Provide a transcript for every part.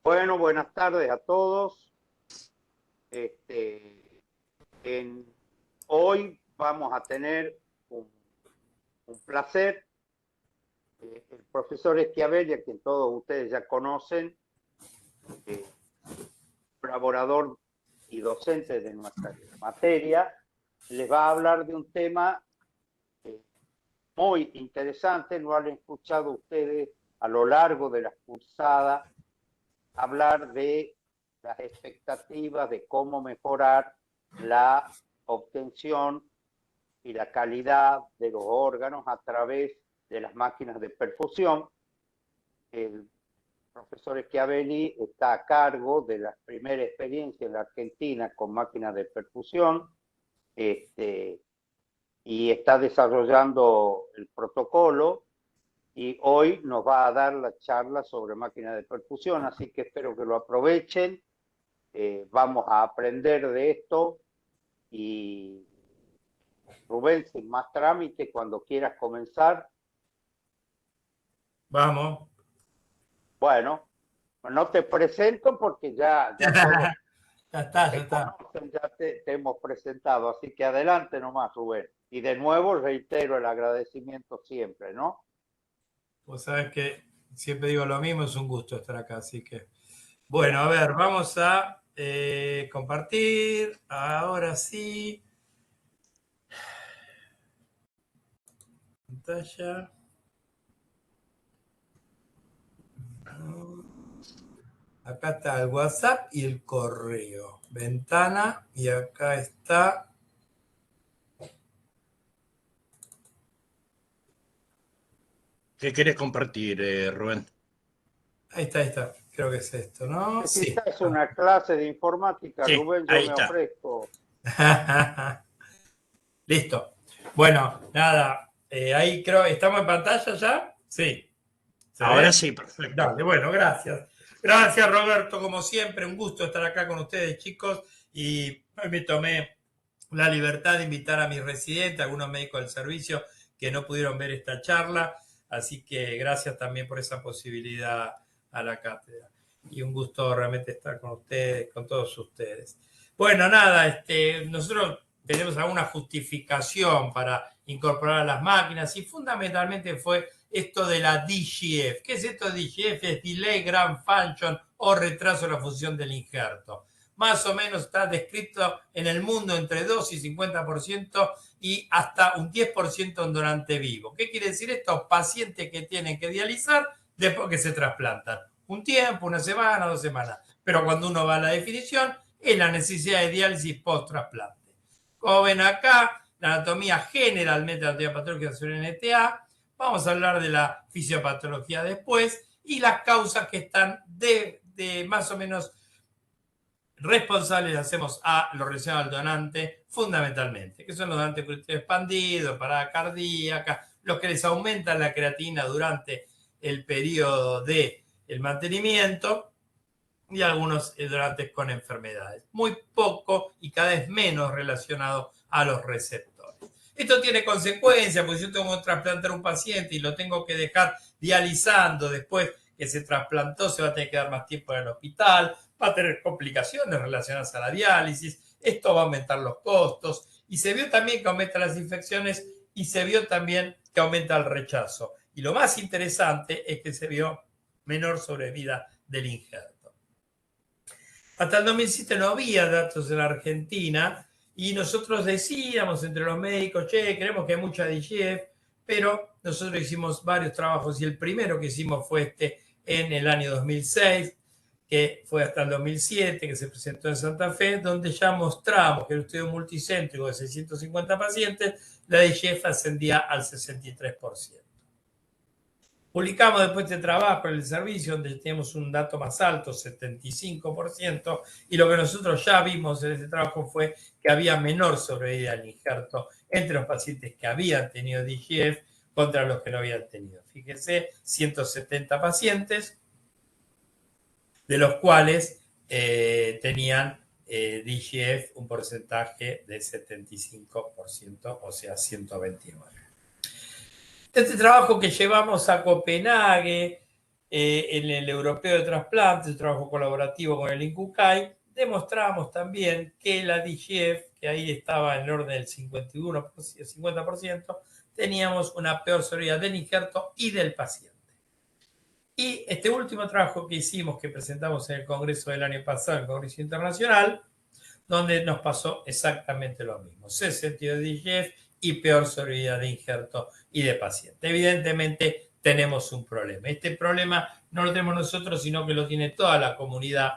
Bueno, buenas tardes a todos. Este, Hoy vamos a tener un placer. El profesor Schiavelli, a quien todos ustedes ya conocen, colaborador y docente de nuestra materia, les va a hablar de un tema muy interesante. Lo han escuchado ustedes a lo largo de las cursadas hablar de las expectativas de cómo mejorar la obtención y la calidad de los órganos a través de las máquinas de perfusión. El profesor Schiavelli está a cargo de la primera experiencia en la Argentina con máquinas de perfusión y está desarrollando el protocolo y hoy nos va a dar la charla sobre máquinas de perfusión, así que espero que lo aprovechen. Vamos a aprender de esto y Rubén, sin más trámite, cuando quieras comenzar. Vamos. Bueno, no te presento porque ya todos Ya está, ya te está. conocen, ya te hemos presentado, así que adelante nomás, Rubén. Y de nuevo reitero el agradecimiento siempre, ¿no? Vos sabés que siempre digo lo mismo, es un gusto estar acá, así que... Bueno, a ver, vamos a compartir. Ahora sí. Pantalla. Acá está el WhatsApp y el correo. Ventana y acá está. ¿Qué querés compartir, Rubén? Ahí está, ahí está. Creo que es esto, ¿no? Sí. Necesitas una clase de informática, Sí, Rubén, yo ahí me está. ofrezco. Listo. Bueno, nada. Ahí creo, ¿estamos en pantalla ya? Sí. ¿Se Ahora ve? sí, perfecto. Dale, bueno, gracias. Gracias, Roberto, como siempre, un gusto estar acá con ustedes, chicos. Y hoy me tomé la libertad de invitar a mis residentes, algunos médicos del servicio que no pudieron ver esta charla. Así que gracias también por esa posibilidad a la cátedra. Y un gusto realmente estar con ustedes, con todos ustedes. Bueno, nada, nosotros tenemos alguna justificación para incorporar a las máquinas y fundamentalmente fue esto de la DGF. ¿Qué es esto de DGF? Es Delay Grand Function o retraso de la función del injerto. Más o menos está descrito en el mundo entre 2 y 50% y hasta un 10% en donante vivo. ¿Qué quiere decir esto? Pacientes que tienen que dializar después que se trasplantan. Un tiempo, una semana, 2 semanas. Pero cuando uno va a la definición, es la necesidad de diálisis post-trasplante. Como ven acá, la anatomía generalmente, la anatomía patológica es un NTA. Vamos a hablar de la fisiopatología después y las causas que están de más o menos responsables hacemos a lo relacionado al donante fundamentalmente, que son los donantes expandidos, parada cardíaca, los que les aumentan la creatina durante el periodo del mantenimiento y algunos donantes con enfermedades. Muy poco y cada vez menos relacionado a los receptores. Esto tiene consecuencias, porque si yo tengo que trasplantar un paciente y lo tengo que dejar dializando después que se trasplantó, se va a tener que dar más tiempo en el hospital, va a tener complicaciones relacionadas a la diálisis, esto va a aumentar los costos y se vio también que aumenta las infecciones y se vio también que aumenta el rechazo. Y lo más interesante es que se vio menor sobrevida del injerto. Hasta el 2007 no había datos en la Argentina y nosotros decíamos entre los médicos, che, creemos que hay mucha DGF, pero nosotros hicimos varios trabajos y el primero que hicimos fue en el año 2006, que fue hasta el 2007, que se presentó en Santa Fe, donde ya mostramos que el estudio multicéntrico de 650 pacientes, la DGF ascendía al 63%. Publicamos después de trabajo en el servicio donde tenemos un dato más alto, 75%, y lo que nosotros ya vimos en ese trabajo fue que había menor sobrevida al injerto entre los pacientes que habían tenido DGF contra los que no habían tenido. Fíjense, 170 pacientes, de los cuales tenían DGF un porcentaje de 75%, o sea, 129. Este trabajo que llevamos a Copenhague en el europeo de trasplantes, un trabajo colaborativo con el INCUCAI, demostramos también que la DGF, que ahí estaba en el orden del 50%, teníamos una peor seguridad del injerto y del paciente. Y este último trabajo que hicimos, que presentamos en el Congreso del año pasado, el Congreso Internacional, donde nos pasó exactamente lo mismo. sentido de DGF y peor seguridad de injerto y de paciente. Evidentemente tenemos un problema. Este problema no lo tenemos nosotros, sino que lo tiene toda la comunidad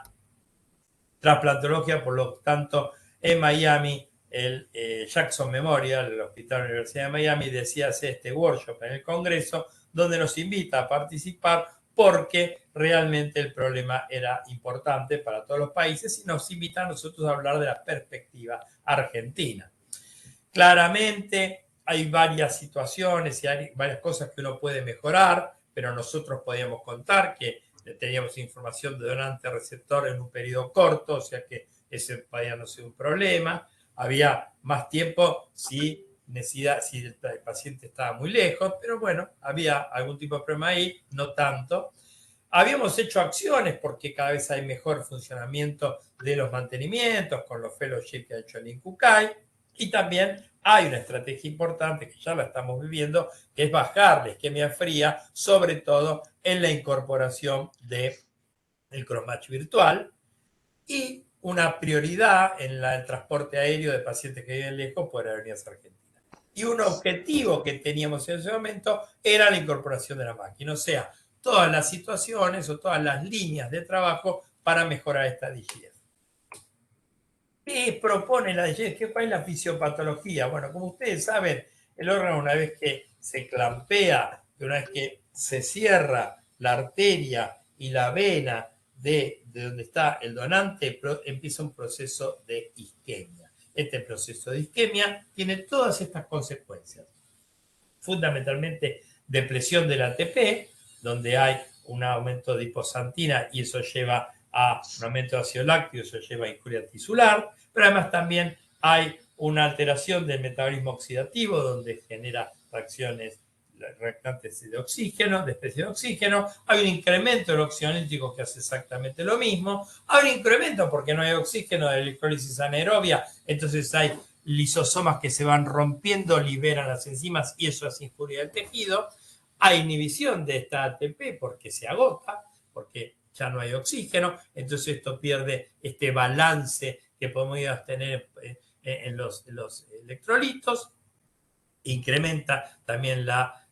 trasplantología. Por lo tanto, en Miami, el Jackson Memorial, el Hospital de la Universidad de Miami, decía hacer este workshop en el Congreso, donde nos invita a participar porque realmente el problema era importante para todos los países y nos invita a nosotros a hablar de la perspectiva argentina. Claramente hay varias situaciones y hay varias cosas que uno puede mejorar, pero nosotros podíamos contar que teníamos información de donante receptor en un periodo corto, o sea que ese podía no ser un problema. Había más tiempo si el paciente estaba muy lejos, pero bueno, había algún tipo de problema ahí, no tanto. Habíamos hecho acciones porque cada vez hay mejor funcionamiento de los mantenimientos con los fellowships que ha hecho el INCUCAI, y también hay una estrategia importante que ya la estamos viviendo, que es bajar la isquemia fría, sobre todo en la incorporación del crossmatch virtual, y una prioridad en el transporte aéreo de pacientes que viven lejos por Aerolíneas Argentinas. Y un objetivo que teníamos en ese momento era la incorporación de la máquina, o sea, todas las situaciones o todas las líneas de trabajo para mejorar esta DGF. ¿Qué propone la DGF? ¿Cuál es la fisiopatología? Bueno, como ustedes saben, el órgano, una vez que se clampea, una vez que se cierra la arteria y la vena de donde está el donante, empieza un proceso de isquemia. Este proceso de isquemia tiene todas estas consecuencias. Fundamentalmente, depresión del ATP, donde hay un aumento de hiposantina y eso lleva a un aumento de ácido láctico, eso lleva a injuria tisular, pero además también hay una alteración del metabolismo oxidativo, donde genera reacciones reactantes de oxígeno, de especie de oxígeno. Hay un incremento del óxido nítrico que hace exactamente lo mismo. Hay un incremento porque no hay oxígeno de electrólisis anaerobia, entonces hay lisosomas que se van rompiendo, liberan las enzimas y eso hace injuria del tejido. Hay inhibición de esta ATP porque se agota, porque ya no hay oxígeno, entonces esto pierde este balance que podemos tener en los electrolitos. Incrementa también la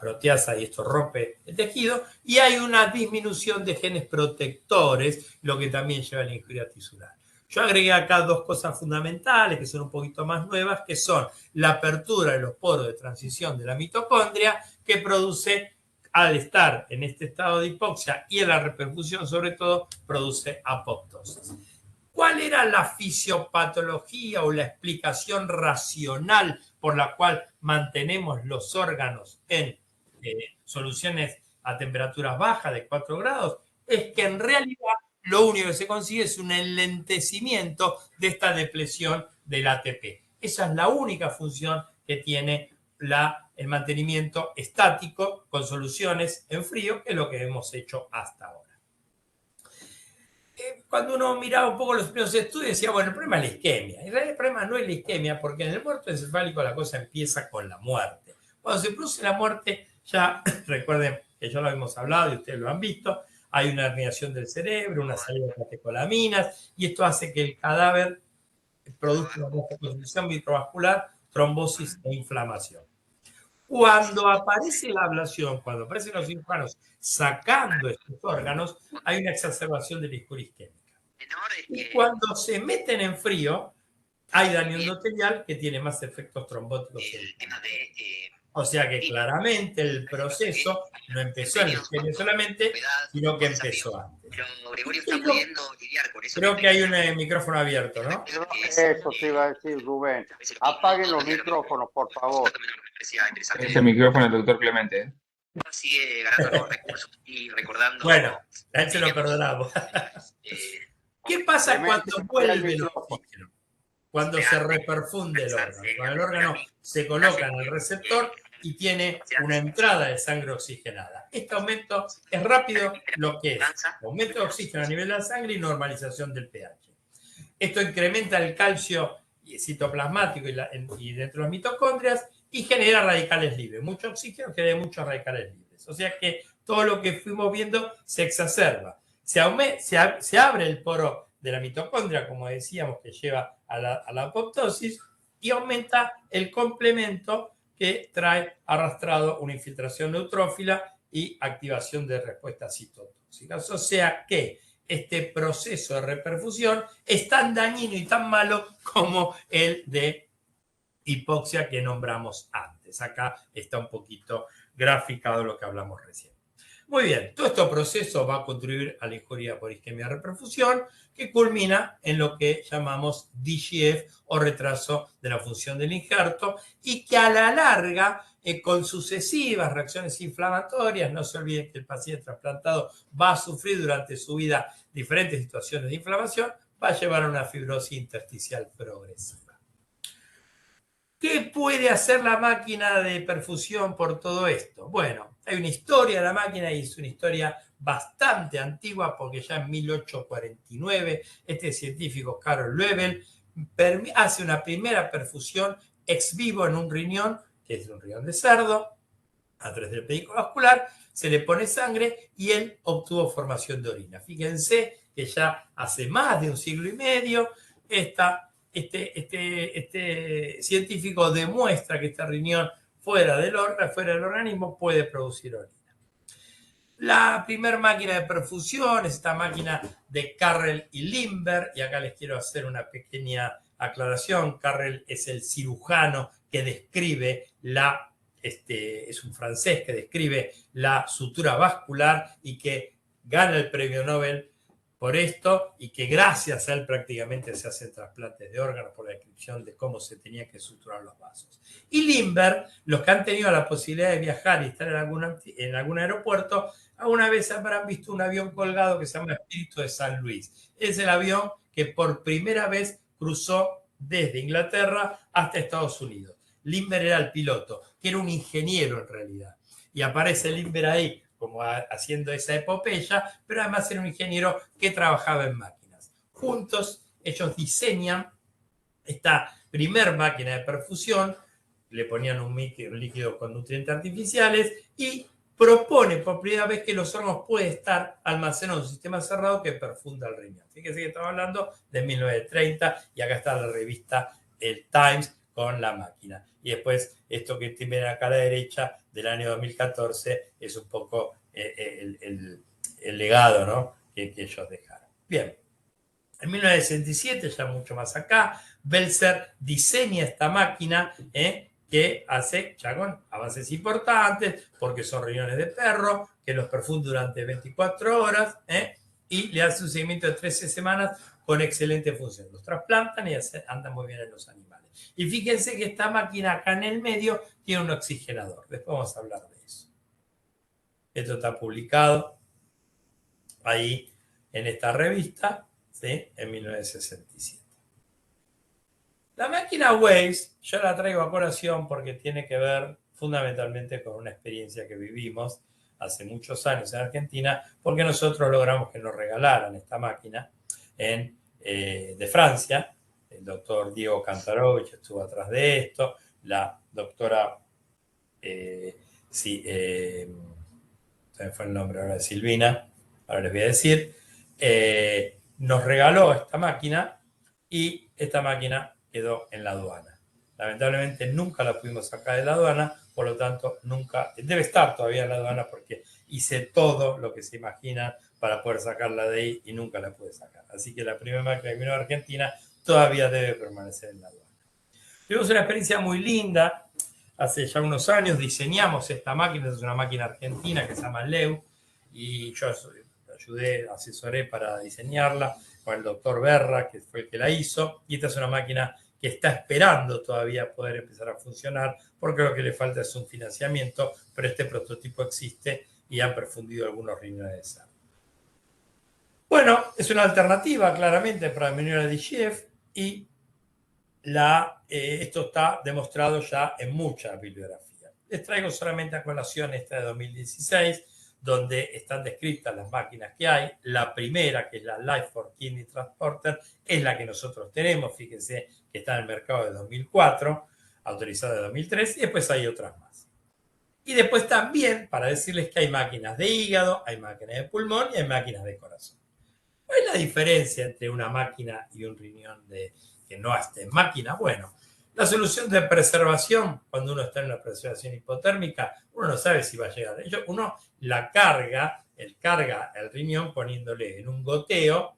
proteasa y esto rompe el tejido, y hay una disminución de genes protectores, lo que también lleva a la injuria tisular. Yo agregué acá dos cosas fundamentales que son un poquito más nuevas, que son la apertura de los poros de transición de la mitocondria, que produce, al estar en este estado de hipoxia y en la reperfusión sobre todo, produce apoptosis. ¿Cuál era la fisiopatología o la explicación racional por la cual mantenemos los órganos en soluciones a temperaturas bajas de 4 grados? Es que en realidad lo único que se consigue es un enlentecimiento de esta depresión del ATP. Esa es la única función que tiene el mantenimiento estático con soluciones en frío, que es lo que hemos hecho hasta ahora. Cuando uno miraba un poco los primeros estudios, decía, bueno, el problema es la isquemia. En realidad el problema no es la isquemia, porque en el muerto encefálico la cosa empieza con la muerte. Cuando se produce la muerte, ya recuerden que ya lo hemos hablado y ustedes lo han visto, hay una herniación del cerebro, una salida de catecolaminas, y esto hace que el cadáver produzca una reconstrucción microvascular, trombosis e inflamación. Cuando aparece la ablación, cuando aparecen los cirujanos sacando estos órganos, hay una exacerbación de la injuria isquémica. Y cuando se meten en frío, hay daño endotelial que tiene más efectos trombóticos. O sea que claramente el proceso no empezó en la isquemia solamente, sino que empezó antes. Creo que hay un micrófono abierto, ¿no? Eso te iba a decir, Rubén. Apaguen los micrófonos, por favor. Es el micrófono del doctor Clemente. Sigue ganando recursos y recordando. Bueno, a él se lo perdonamos. ¿Qué pasa cuando vuelve el oxígeno? Cuando se reperfunde el órgano. Cuando el órgano se coloca en el receptor, y tiene una entrada de sangre oxigenada. Este aumento es rápido, lo que es aumento de oxígeno a nivel de la sangre y normalización del pH. Esto incrementa el calcio citoplasmático y dentro de las mitocondrias y genera radicales libres. Mucho oxígeno genera muchos radicales libres. O sea que todo lo que fuimos viendo se exacerba. Se abre el poro de la mitocondria, como decíamos, que lleva a la apoptosis, y aumenta el complemento que trae arrastrado una infiltración neutrófila y activación de respuestas citotóxicas. O sea que este proceso de reperfusión es tan dañino y tan malo como el de hipoxia que nombramos antes. Acá está un poquito graficado lo que hablamos recién. Muy bien, todo este proceso va a contribuir a la injuria por isquemia reperfusión, que culmina en lo que llamamos DGF o retraso de la función del injerto, y que a la larga, con sucesivas reacciones inflamatorias, no se olviden que el paciente trasplantado va a sufrir durante su vida diferentes situaciones de inflamación, va a llevar a una fibrosis intersticial progresiva. ¿Qué puede hacer la máquina de perfusión por todo esto? Bueno, hay una historia de la máquina y es una historia bastante antigua porque ya en 1849 este científico Carol Loevel hace una primera perfusión ex vivo en un riñón, que es un riñón de cerdo, a través del pedico vascular, se le pone sangre y él obtuvo formación de orina. Fíjense que ya hace más de un siglo y medio este científico demuestra que este riñón fuera del organismo puede producir orina. La primera máquina de perfusión es esta máquina de Carrel y Limber, y acá les quiero hacer una pequeña aclaración. Carrel es el cirujano que describe es un francés que describe la sutura vascular y que gana el premio Nobel por esto, y que gracias a él prácticamente se hacen trasplantes de órganos por la descripción de cómo se tenía que suturar los vasos. Y Limber, los que han tenido la posibilidad de viajar y estar en algún aeropuerto, alguna vez habrán visto un avión colgado que se llama Espíritu de San Luis. Es el avión que por primera vez cruzó desde Inglaterra hasta Estados Unidos. Limber era el piloto, que era un ingeniero en realidad. Y aparece Limber ahí como haciendo esa epopeya, pero además era un ingeniero que trabajaba en máquinas. Juntos ellos diseñan esta primer máquina de perfusión, le ponían un líquido con nutrientes artificiales y propone por primera vez que los órganos pueden estar almacenados en un sistema cerrado que perfunda el riñón. Fíjense que estamos hablando de 1930 y acá está la revista El Times con la máquina. Y después esto que tienen acá a la derecha del año 2014 es un poco el legado, ¿no?, que ellos dejaron. Bien, en 1967, ya mucho más acá, Belzer diseña esta máquina que hace ya con avances importantes porque son riñones de perro, que los perfunda durante 24 horas y le hace un seguimiento de 13 semanas con excelente función. Los trasplantan y andan muy bien en los animales. Y fíjense que esta máquina acá en el medio tiene un oxigenador. Después vamos a hablar de eso. Esto está publicado ahí en esta revista, ¿sí?, en 1967. La máquina Waves, yo la traigo a colación porque tiene que ver fundamentalmente con una experiencia que vivimos hace muchos años en Argentina, porque nosotros logramos que nos regalaran esta máquina de Francia. El doctor Diego Kantarovich estuvo atrás de esto, la doctora, se me fue el nombre ahora, de Silvina, ahora les voy a decir, nos regaló esta máquina y esta máquina quedó en la aduana. Lamentablemente nunca la pudimos sacar de la aduana, por lo tanto nunca, debe estar todavía en la aduana porque hice todo lo que se imagina para poder sacarla de ahí y nunca la pude sacar. Así que la primera máquina que vino a Argentina todavía debe permanecer en la aduana. Tuvimos una experiencia muy linda. Hace ya unos años diseñamos esta máquina, es una máquina argentina que se llama Leu, y yo asesoré para diseñarla con el doctor Berra, que fue el que la hizo, y esta es una máquina que está esperando todavía poder empezar a funcionar, porque lo que le falta es un financiamiento, pero este prototipo existe y han perfundido algunos riñones de cerdo. Bueno, es una alternativa claramente para disminuir la DGF y esto está demostrado ya en mucha bibliografía. les traigo solamente a colación esta de 2016, donde están descritas las máquinas que hay. La primera, que es la Life for Kidney Transporter, es la que nosotros tenemos. Fíjense que está en el mercado de 2004, autorizada de 2003, y después hay otras más. Y después también, para decirles que hay máquinas de hígado, hay máquinas de pulmón y hay máquinas de corazón. ¿Cuál es la diferencia entre una máquina y un riñón que no esté en máquina? Bueno, la solución de preservación, cuando uno está en una preservación hipotérmica, uno no sabe si va a llegar. Uno la carga el riñón poniéndole en un goteo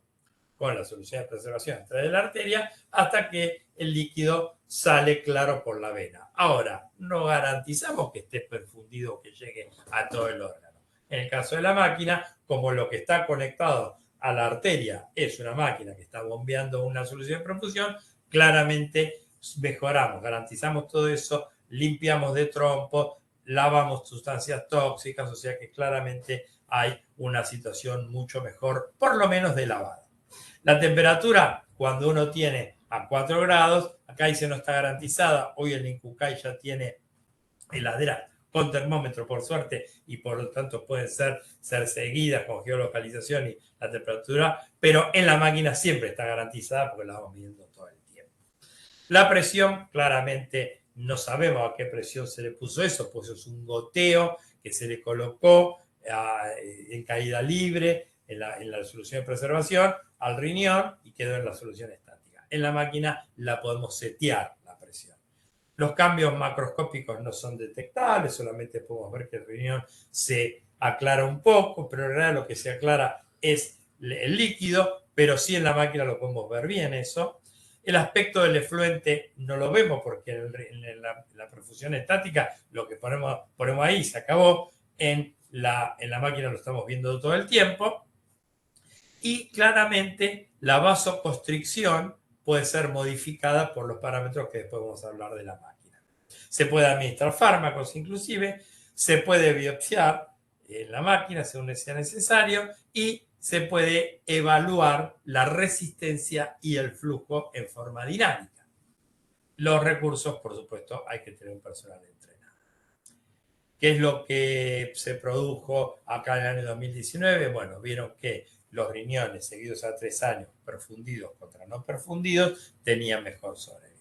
con la solución de preservación a través de la arteria hasta que el líquido sale claro por la vena. Ahora, no garantizamos que esté perfundido o que llegue a todo el órgano. En el caso de la máquina, como lo que está conectado a la arteria es una máquina que está bombeando una solución de perfusión, claramente mejoramos, garantizamos todo eso, limpiamos de trompo, lavamos sustancias tóxicas, o sea que claramente hay una situación mucho mejor, por lo menos de lavado. La temperatura, cuando uno tiene a 4 grados, acá dice no está garantizada, hoy el Incucay ya tiene heladera con termómetro, por suerte, y por lo tanto pueden ser seguidas con geolocalización y la temperatura, pero en la máquina siempre está garantizada porque la vamos midiendo todo el tiempo. La presión, claramente no sabemos a qué presión se le puso eso, pues es un goteo que se le colocó en caída libre en la solución de preservación al riñón y quedó en la solución estática. En la máquina la podemos setear la presión. Los cambios macroscópicos no son detectables, solamente podemos ver que el riñón se aclara un poco, pero en realidad lo que se aclara es el líquido, pero sí en la máquina lo podemos ver bien eso. El aspecto del efluente no lo vemos porque en la perfusión estática lo que ponemos ahí se acabó, en la máquina lo estamos viendo todo el tiempo. Y claramente la vasoconstricción puede ser modificada por los parámetros que después vamos a hablar de la máquina. Se puede administrar fármacos inclusive, se puede biopsiar en la máquina según sea necesario y se puede evaluar la resistencia y el flujo en forma dinámica. Los recursos, por supuesto, hay que tener un personal entrenado. ¿Qué es lo que se produjo acá en el año 2019? Bueno, vieron que los riñones seguidos a 3 años, perfundidos contra no perfundidos, tenían mejor sobrevida.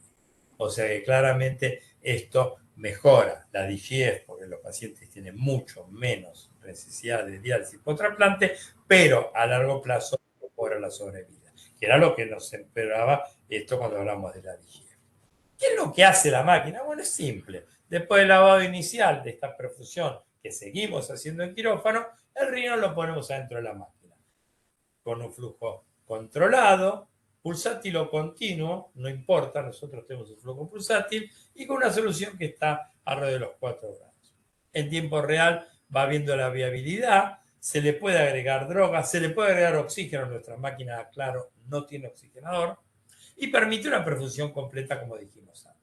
O sea que claramente esto mejora la DGF porque los pacientes tienen mucho menos necesidad de diálisis por trasplante, pero a largo plazo mejora la sobrevida, que era lo que nos esperaba esto cuando hablamos de la DGF. ¿Qué es lo que hace la máquina? Bueno, es simple. Después del lavado inicial de esta perfusión que seguimos haciendo en quirófano, el riñón lo ponemos adentro de la máquina. Con un flujo controlado, pulsátil o continuo, no importa, nosotros tenemos un flujo pulsátil, y con una solución que está alrededor de los 4 grados. En tiempo real va viendo la viabilidad, se le puede agregar drogas, se le puede agregar oxígeno. Nuestra máquina, claro, no tiene oxigenador, y permite una perfusión completa, como dijimos antes.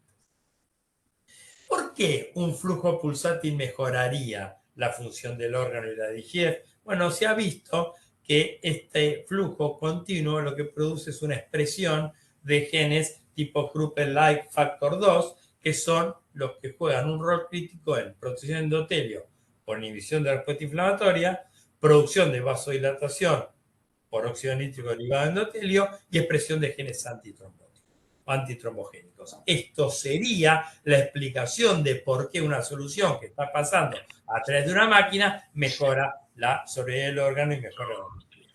¿Por qué un flujo pulsátil mejoraría la función del órgano y la DGF? Bueno, se ha visto que este flujo continuo lo que produce es una expresión de genes tipo Kruppel-like factor 2, que son los que juegan un rol crítico en protección de endotelio por inhibición de la respuesta inflamatoria, producción de vasodilatación por óxido nítrico derivado de endotelio y expresión de genes antitrombogénicos. Esto sería la explicación de por qué una solución que está pasando a través de una máquina mejora la sobrevida del órgano y mejora la DGF.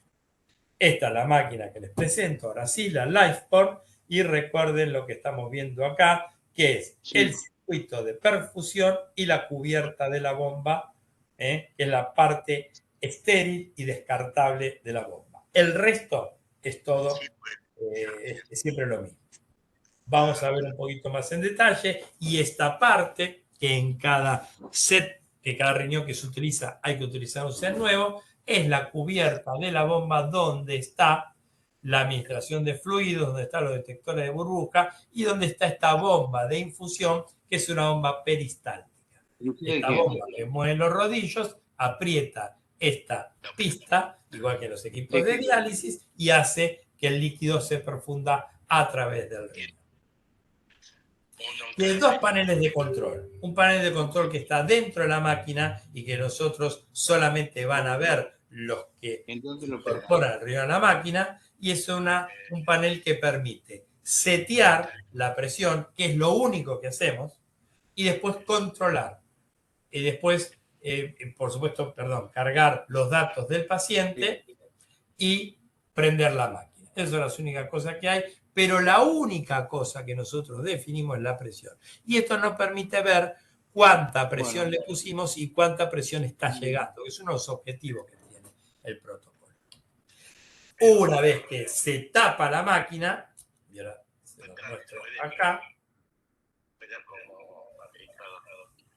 Esta es la máquina que les presento, ahora sí, la LifePort, y recuerden lo que estamos viendo acá, que es el circuito de perfusión y la cubierta de la bomba, que es la parte estéril y descartable de la bomba. El resto es todo, es siempre lo mismo. Vamos a ver un poquito más en detalle, y esta parte, que en cada set, que cada riñón que se utiliza, hay que utilizar un set nuevo, es la cubierta de la bomba donde está la administración de fluidos, donde están los detectores de burbuja y donde está esta bomba de infusión, que es una bomba peristáltica. Esta bomba que mueve los rodillos, aprieta esta pista, igual que los equipos de diálisis, y hace que el líquido se perfunda a través del riñón. Tiene dos paneles de control. Un panel de control que está dentro de la máquina y que nosotros solamente van a ver los que incorporan el riñón a la máquina, y es un panel que permite setear la presión, que es lo único que hacemos, y después controlar. Y después, por supuesto, cargar los datos del paciente y prender la máquina. Esas son las únicas cosas que hay, pero la única cosa que nosotros definimos es la presión. Y esto nos permite ver cuánta presión le pusimos y cuánta presión está llegando. Es uno de los objetivos que tiene el protocolo. Una vez que se tapa la máquina, y ahora se lo muestro acá.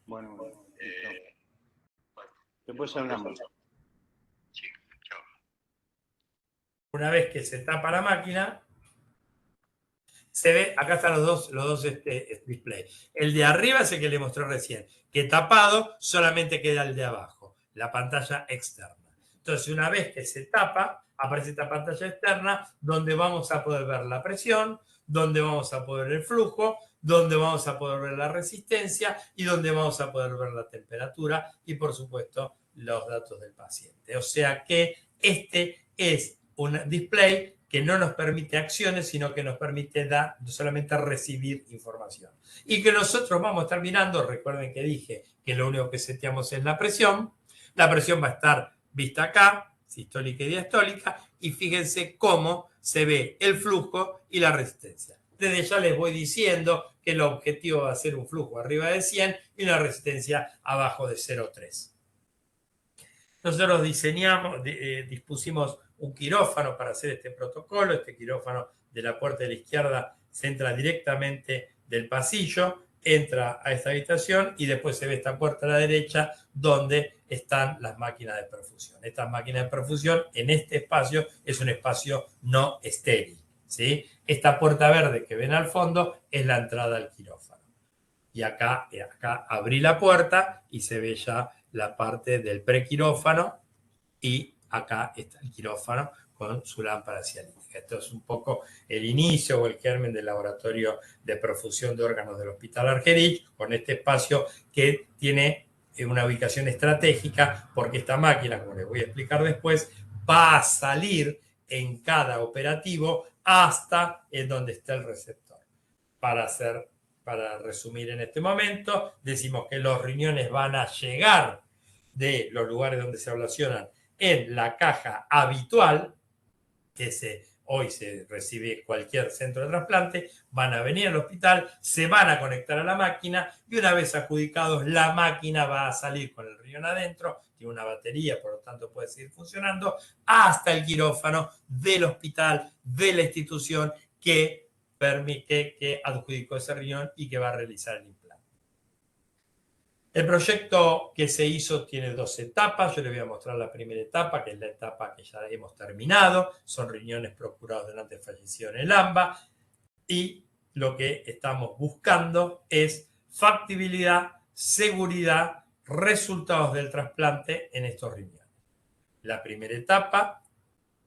Bueno, después hablamos. Una vez que se tapa la máquina, se ve, acá están los dos displays. El de arriba es el que le mostré recién, que tapado solamente queda el de abajo, la pantalla externa. Entonces, una vez que se tapa, aparece esta pantalla externa donde vamos a poder ver la presión, donde vamos a poder ver el flujo, donde vamos a poder ver la resistencia y donde vamos a poder ver la temperatura y, por supuesto, los datos del paciente. O sea que este es un display que no nos permite acciones, sino que nos permite solamente recibir información. Y que nosotros vamos a estar mirando, recuerden que dije que lo único que seteamos es la presión va a estar vista acá, sistólica y diastólica, y fíjense cómo se ve el flujo y la resistencia. Desde ya les voy diciendo que el objetivo va a ser un flujo arriba de 100 y una resistencia abajo de 0,3. Nosotros dispusimos un quirófano para hacer este protocolo. Este quirófano de la puerta de la izquierda se entra directamente del pasillo, entra a esta habitación y después se ve esta puerta a la derecha donde están las máquinas de perfusión. Estas máquinas de perfusión en este espacio es un espacio no estéril, ¿sí? Esta puerta verde que ven al fondo es la entrada al quirófano. Y acá abrí la puerta y se ve ya la parte del prequirófano y acá está el quirófano con su lámpara cialítica. Esto es un poco el inicio o el germen del laboratorio de perfusión de órganos del Hospital Argerich, con este espacio que tiene una ubicación estratégica porque esta máquina, como les voy a explicar después, va a salir en cada operativo hasta en donde está el receptor. Para resumir en este momento, decimos que los riñones van a llegar de los lugares donde se ablacionan en la caja habitual, que hoy se recibe cualquier centro de trasplante, van a venir al hospital, se van a conectar a la máquina y una vez adjudicados, la máquina va a salir con el riñón adentro, tiene una batería, por lo tanto puede seguir funcionando, hasta el quirófano del hospital, de la institución que adjudicó ese riñón y que va a realizar el implante. El proyecto que se hizo tiene 2 etapas. Yo les voy a mostrar la primera etapa, que es la etapa que ya hemos terminado. Son riñones procurados de antes fallecido en el AMBA. Y lo que estamos buscando es factibilidad, seguridad, resultados del trasplante en estos riñones. La primera etapa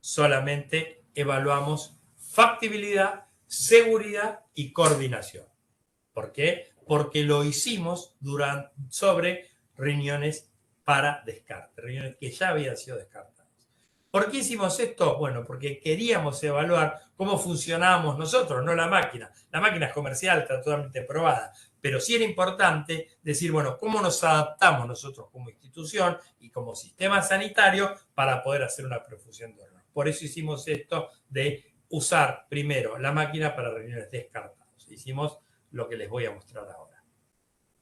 solamente evaluamos factibilidad, seguridad y coordinación. ¿Por qué? Porque lo hicimos sobre riñones para descarte, riñones que ya habían sido descartados. ¿Por qué hicimos esto? Bueno, porque queríamos evaluar cómo funcionábamos nosotros, no la máquina. La máquina es comercial, está totalmente probada, pero sí era importante decir, bueno, cómo nos adaptamos nosotros como institución y como sistema sanitario para poder hacer una perfusión de órganos. Por eso hicimos esto de usar primero la máquina para riñones descartados. Hicimos lo que les voy a mostrar ahora.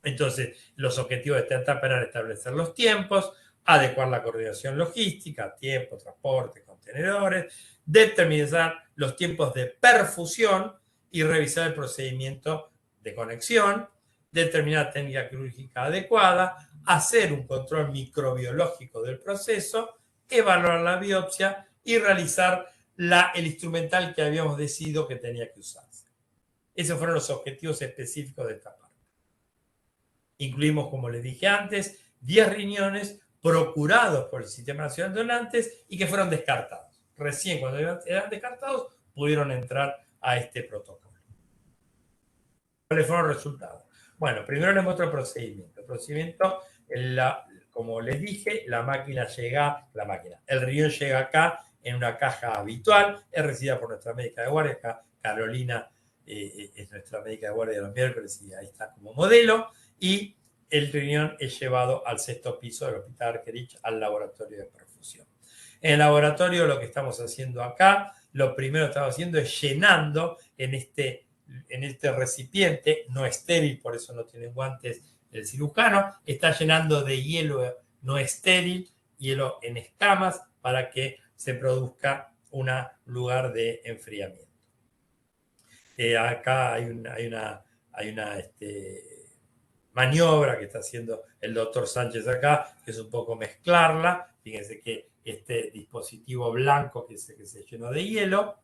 Entonces, los objetivos de esta etapa eran establecer los tiempos, adecuar la coordinación logística, tiempo, transporte, contenedores, determinar los tiempos de perfusión y revisar el procedimiento de conexión, determinar técnica quirúrgica adecuada, hacer un control microbiológico del proceso, evaluar la biopsia y realizar el instrumental que habíamos decidido que tenía que usarse. Esos fueron los objetivos específicos de esta parte. Incluimos, como les dije antes, 10 riñones procurados por el Sistema Nacional de Donantes y que fueron descartados. Recién cuando eran descartados pudieron entrar a este protocolo. ¿Cuáles fueron los resultados? Bueno, primero les muestro el procedimiento. El procedimiento, como les dije, el riñón llega acá en una caja habitual, es recibida por nuestra médica de guardia, acá Carolina es nuestra médica de guardia de los miércoles y ahí está como modelo, y el riñón es llevado al 6º piso del Hospital Argerich al laboratorio de perfusión. En el laboratorio lo que estamos haciendo acá, lo primero que estamos haciendo es llenando en este recipiente, no estéril, por eso no tienen guantes el cirujano, está llenando de hielo no estéril, hielo en escamas, para que se produzca un lugar de enfriamiento. Acá hay una maniobra que está haciendo el doctor Sánchez acá, que es un poco mezclarla. Fíjense que este dispositivo blanco que se llenó de hielo,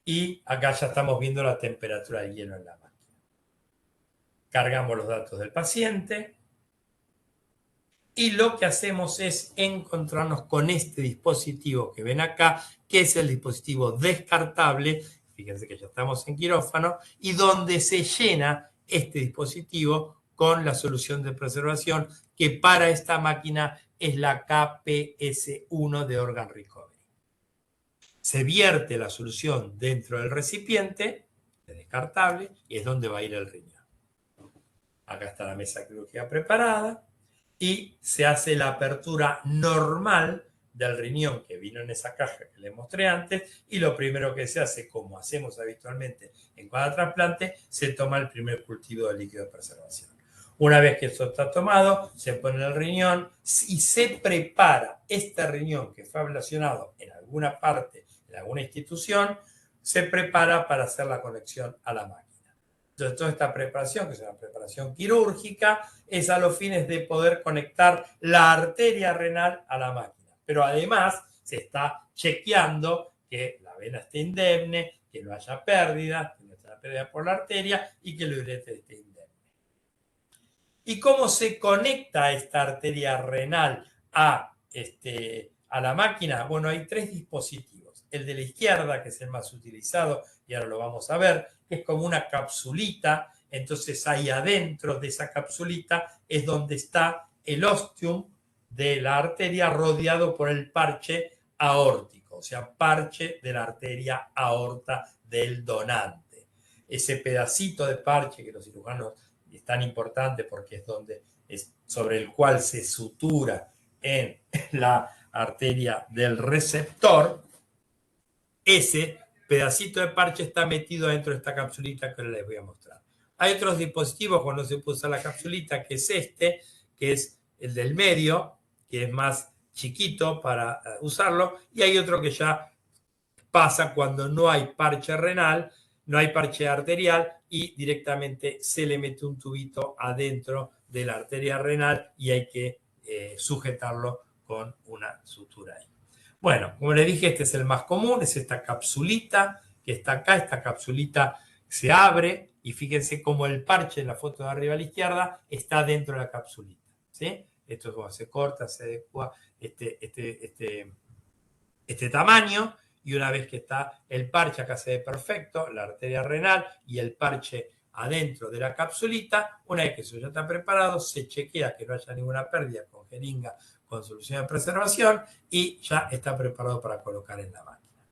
y acá ya estamos viendo la temperatura del hielo en la máquina. Cargamos los datos del paciente y lo que hacemos es encontrarnos con este dispositivo que ven acá, que es el dispositivo descartable. Fíjense que ya estamos en quirófano, y donde se llena este dispositivo con la solución de preservación, que para esta máquina es la KPS1 de Organ Recovery. Se vierte la solución dentro del recipiente, descartable, y es donde va a ir el riñón. Acá está la mesa quirúrgica preparada, y se hace la apertura normal del riñón que vino en esa caja que les mostré antes, y lo primero que se hace, como hacemos habitualmente en cada trasplante, se toma el primer cultivo de líquido de preservación. Una vez que eso está tomado, se pone el riñón y se prepara este riñón que fue ablacionado en alguna parte, en alguna institución, se prepara para hacer la conexión a la máquina. Entonces, toda esta preparación, que es una preparación quirúrgica, es a los fines de poder conectar la arteria renal a la máquina. Pero además se está chequeando que la vena esté indemne, que no haya pérdida, que no haya pérdida por la arteria y que el ureter esté indemne. ¿Y cómo se conecta esta arteria renal a la máquina? Bueno, hay 3 dispositivos. El de la izquierda, que es el más utilizado, y ahora lo vamos a ver, que es como una capsulita. Entonces ahí adentro de esa capsulita es donde está el ostium de la arteria, rodeado por el parche aórtico, o sea, parche de la arteria aorta del donante. Ese pedacito de parche que los cirujanos es tan importante porque es sobre el cual se sutura en la arteria del receptor, ese pedacito de parche está metido dentro de esta capsulita que ahora les voy a mostrar. Hay otros dispositivos cuando se puede usar la capsulita, que es que es el del medio, que es más chiquito para usarlo, y hay otro que ya pasa cuando no hay parche renal, no hay parche arterial, y directamente se le mete un tubito adentro de la arteria renal y hay que sujetarlo con una sutura ahí. Bueno, como les dije, este es el más común, es esta capsulita que está acá. Esta capsulita se abre y fíjense cómo el parche en la foto de arriba a la izquierda está dentro de la capsulita, ¿sí? Esto es como se corta, se adecua este tamaño, y una vez que está el parche, acá se ve perfecto, la arteria renal y el parche adentro de la capsulita. Una vez que eso ya está preparado, se chequea que no haya ninguna pérdida con jeringa, con solución de preservación, y ya está preparado para colocar en la máquina.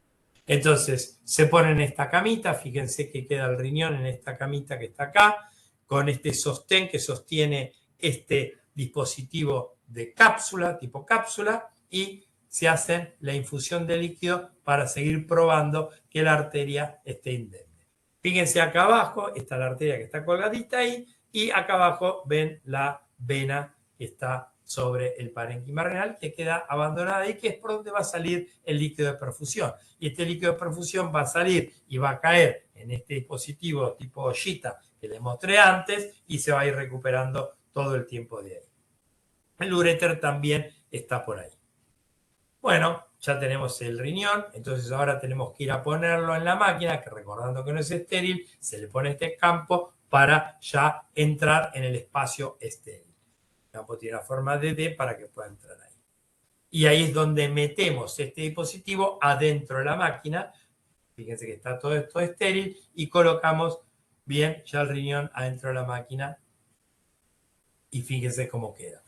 Entonces, se pone en esta camita, fíjense que queda el riñón en esta camita que está acá, con este sostén que sostiene este dispositivo de cápsula, tipo cápsula, y se hace la infusión de líquido para seguir probando que la arteria esté indemne. Fíjense acá abajo, está la arteria que está colgadita ahí, y acá abajo ven la vena que está sobre el parénquima renal, que queda abandonada y que es por donde va a salir el líquido de perfusión. Y este líquido de perfusión va a salir y va a caer en este dispositivo tipo ollita que les mostré antes, y se va a ir recuperando todo el tiempo de ahí. El uréter también está por ahí. Bueno, ya tenemos el riñón, entonces ahora tenemos que ir a ponerlo en la máquina, que recordando que no es estéril, se le pone este campo para ya entrar en el espacio estéril. El campo tiene la forma de D para que pueda entrar ahí. Y ahí es donde metemos este dispositivo adentro de la máquina. Fíjense que está todo esto estéril, y colocamos Bien, ya el riñón adentro de la máquina y fíjense cómo queda.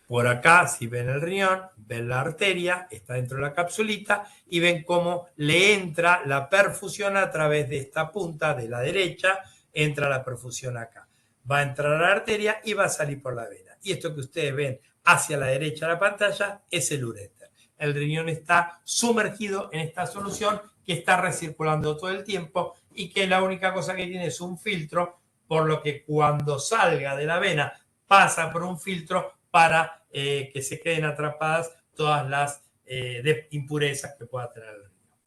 Por acá, si ven el riñón, ven la arteria, está dentro de la capsulita y ven cómo le entra la perfusión a través de esta punta de la derecha, entra la perfusión acá. Va a entrar a la arteria y va a salir por la vena. Y esto que ustedes ven hacia la derecha de la pantalla es el uréter. El riñón está sumergido en esta solución que está recirculando todo el tiempo y que la única cosa que tiene es un filtro, por lo que cuando salga de la vena pasa por un filtro para que se queden atrapadas todas las impurezas que pueda tener el riñón.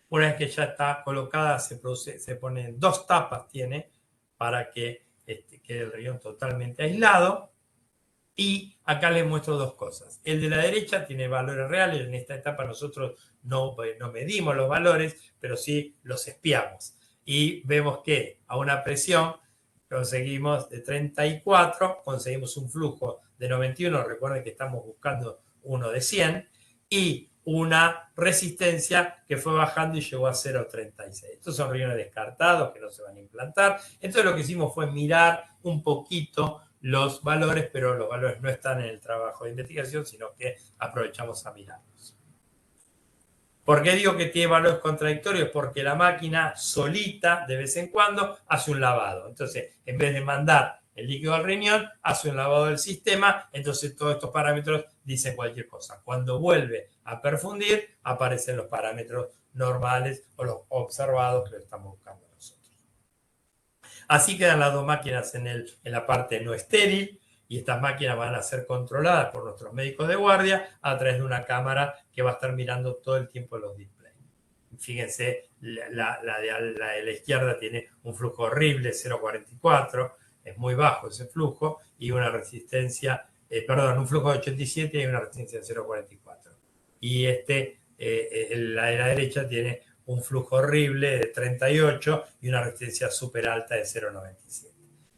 Una vez que ya está colocada, se ponen 2 tapas, tiene, para que quede el riñón totalmente aislado. Y acá les muestro 2 cosas. El de la derecha tiene valores reales. En esta etapa nosotros no medimos los valores, pero sí los espiamos. Y vemos que a una presión conseguimos de 34, conseguimos un flujo de 91, recuerden que estamos buscando uno de 100, y una resistencia que fue bajando y llegó a 0,36. Estos son riñones descartados que no se van a implantar. Entonces lo que hicimos fue mirar un poquito los valores, pero los valores no están en el trabajo de investigación, sino que aprovechamos a mirarlos. ¿Por qué digo que tiene valores contradictorios? Porque la máquina solita, de vez en cuando, hace un lavado. Entonces, en vez de mandar el líquido al riñón, hace un lavado del sistema, entonces todos estos parámetros dicen cualquier cosa. Cuando vuelve a perfundir, aparecen los parámetros normales o los observados que estamos buscando nosotros. Así quedan las 2 máquinas en la parte no estéril, y estas máquinas van a ser controladas por nuestros médicos de guardia a través de una cámara que va a estar mirando todo el tiempo los displays. Fíjense, la de la izquierda tiene un flujo horrible, 0,44, es muy bajo ese flujo, y una resistencia, un flujo de 87 y una resistencia de 0,44. Y la de la derecha tiene un flujo horrible de 38 y una resistencia súper alta de 0,97.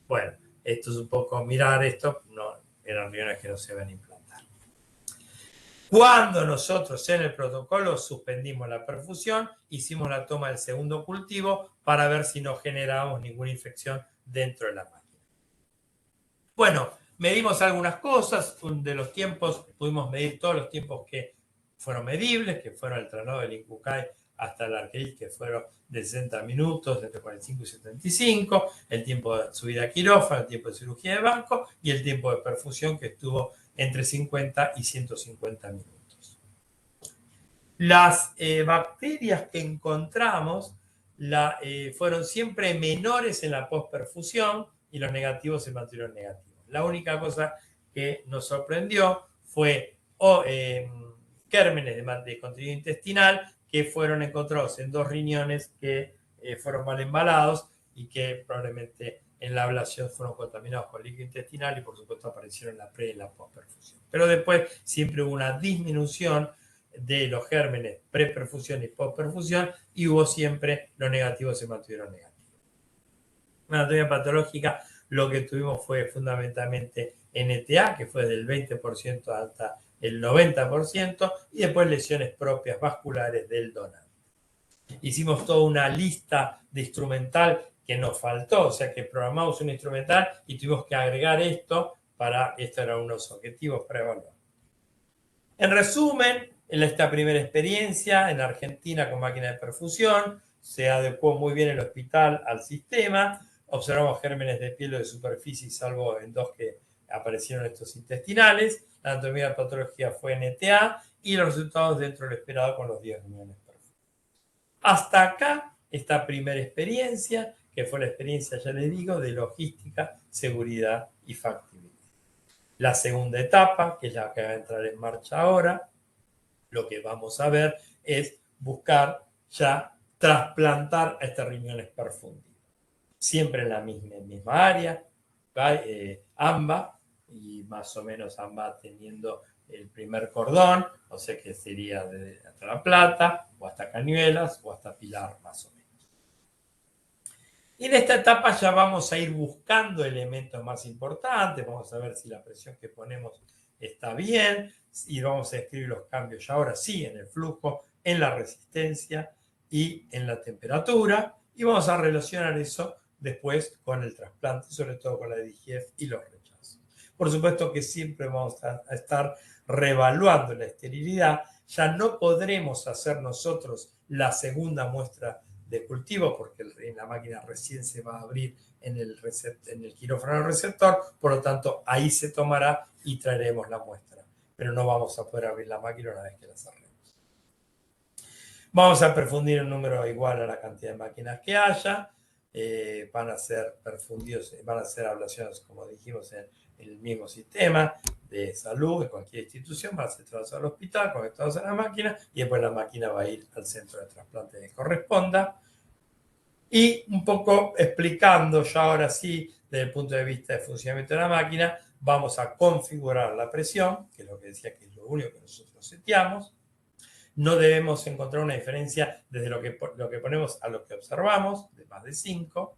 Bueno, esto es un poco mirar esto, no, eran riñones que no se van a implantar. Cuando nosotros en el protocolo suspendimos la perfusión, hicimos la toma del segundo cultivo para ver si no generábamos ninguna infección dentro de la máquina. Bueno, medimos algunas cosas. De los tiempos, pudimos medir todos los tiempos que fueron medibles, que fueron el traslado del Incucay hasta el Arqueis, que fueron de 60 minutos, entre 45 y 75, el tiempo de subida a quirófano, el tiempo de cirugía de banco y el tiempo de perfusión, que estuvo entre 50 y 150 minutos. Las bacterias que encontramos fueron siempre menores en la posperfusión y los negativos se mantuvieron negativos. La única cosa que nos sorprendió fue gérmenes de contenido intestinal que fueron encontrados en 2 riñones que fueron mal embalados y que probablemente en la ablación fueron contaminados con líquido intestinal y por supuesto aparecieron en la pre y en la postperfusión. Pero después siempre hubo una disminución de los gérmenes preperfusión y postperfusión y hubo siempre los negativos se mantuvieron negativos. En la anatomía patológica lo que tuvimos fue fundamentalmente NTA, que fue del 20% hasta el 90%, y después lesiones propias vasculares del donante. Hicimos toda una lista de instrumental que nos faltó, o sea que programamos un instrumental y tuvimos que agregar esto eran unos objetivos para evaluar. En resumen, en esta primera experiencia en Argentina con máquina de perfusión, se adecuó muy bien el hospital al sistema, observamos gérmenes de piel o de superficie, salvo en 2 que aparecieron estos intestinales, la anatomía patológica fue NTA y los resultados dentro del esperado con los 10 riñones perfusos. Hasta acá, esta primera experiencia, que fue la experiencia, ya les digo, de logística, seguridad y factibilidad. La segunda etapa, que es la que va a entrar en marcha ahora, lo que vamos a ver es buscar ya trasplantar a este riñones perfundidos. Siempre en la misma área, AMBA, y más o menos AMBA teniendo el primer cordón, o sea que sería hasta La Plata, o hasta Cañuelas, o hasta Pilar, más o menos. Y en esta etapa ya vamos a ir buscando elementos más importantes, vamos a ver si la presión que ponemos está bien, y vamos a escribir los cambios ya ahora sí en el flujo, en la resistencia y en la temperatura, Y vamos a relacionar eso después con el trasplante, sobre todo con la DGF y los rechazos. Por supuesto que siempre vamos a estar reevaluando la esterilidad. Ya no podremos hacer nosotros la segunda muestra de cultivo porque la máquina recién se va a abrir en el quirófano receptor, por lo tanto ahí se tomará y traeremos la muestra, pero no vamos a poder abrir la máquina una vez que la cerremos. Vamos a perfundir un número igual a la cantidad de máquinas que haya, van a ser perfundidos, van a ser ablaciones, como dijimos, en el mismo sistema de salud, de cualquier institución, van a ser trasladados al hospital, conectados a la máquina, y después la máquina va a ir al centro de trasplante que corresponda. Y un poco explicando ya ahora sí, desde el punto de vista de funcionamiento de la máquina, vamos a configurar la presión, que es lo que decía que es lo único que nosotros seteamos. No debemos encontrar una diferencia desde lo que ponemos a lo que observamos, de más de 5.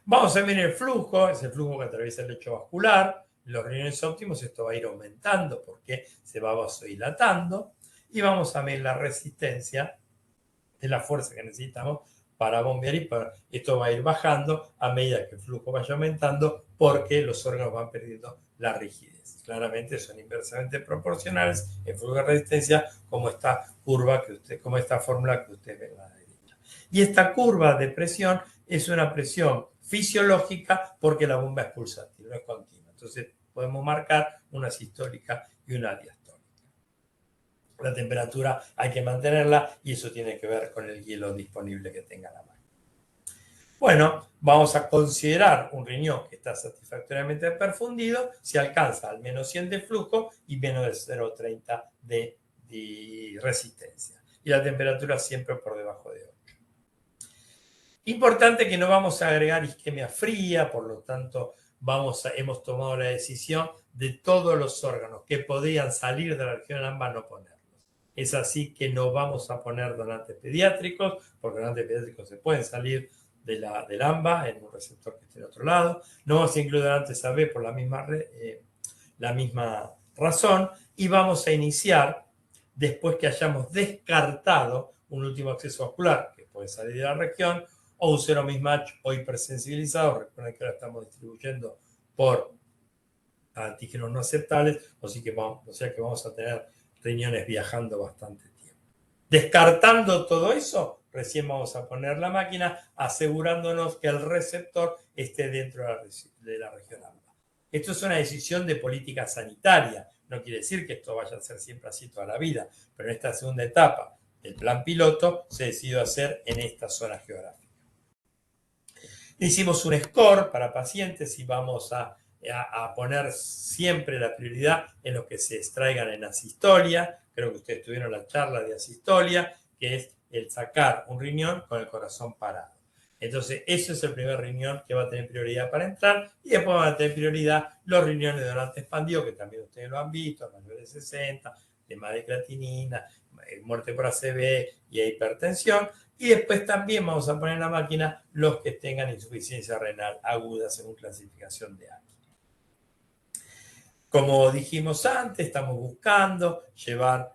Vamos a ver el flujo, es el flujo que atraviesa el lecho vascular. En los riñones óptimos esto va a ir aumentando porque se va vasodilatando. Y vamos a medir la resistencia de la fuerza que necesitamos para bombear y esto va a ir bajando a medida que el flujo vaya aumentando porque los órganos van perdiendo la rigidez. Claramente son inversamente proporcionales el flujo de resistencia como esta curva como esta fórmula que usted ve en la derecha. Y esta curva de presión es una presión fisiológica porque la bomba es pulsátil, no es continua. Entonces podemos marcar una sistólica y una diastólica. La temperatura hay que mantenerla y eso tiene que ver con el hielo disponible que tenga la máquina. Bueno, vamos a considerar un riñón que está satisfactoriamente perfundido si alcanza al menos 100 de flujo y menos de 0,30 de resistencia. Y la temperatura siempre por debajo de 8. Importante que no vamos a agregar isquemia fría, por lo tanto hemos tomado la decisión de todos los órganos que podían salir de la región AMBA no ponerlos. Es así que no vamos a poner donantes pediátricos, porque donantes pediátricos se pueden salir del AMBA en un receptor que esté en otro lado. No vamos a incluir donantes AB por la misma razón. Y vamos a iniciar, después que hayamos descartado un último acceso vascular que puede salir de la región, o un zero mismatch o hipersensibilizado. Recuerden que ahora estamos distribuyendo por antígenos no aceptables, o sea que vamos a tener riñones viajando bastante tiempo. Descartando todo eso, recién vamos a poner la máquina asegurándonos que el receptor esté dentro de la región AMBA. Esto es una decisión de política sanitaria. No quiere decir que esto vaya a ser siempre así toda la vida, pero en esta segunda etapa del plan piloto se decidió hacer en esta zona geográfica. Hicimos un score para pacientes y vamos a poner siempre la prioridad en los que se extraigan en asistolia. Creo que ustedes tuvieron la charla de asistolia, que es el sacar un riñón con el corazón parado. Entonces, ese es el primer riñón que va a tener prioridad para entrar y después van a tener prioridad los riñones de donante expandido, que también ustedes lo han visto, mayores de 60, tema de creatinina, muerte por ACV y hipertensión. Y después también vamos a poner en la máquina los que tengan insuficiencia renal aguda según clasificación de Aki. Como dijimos antes, estamos buscando llevar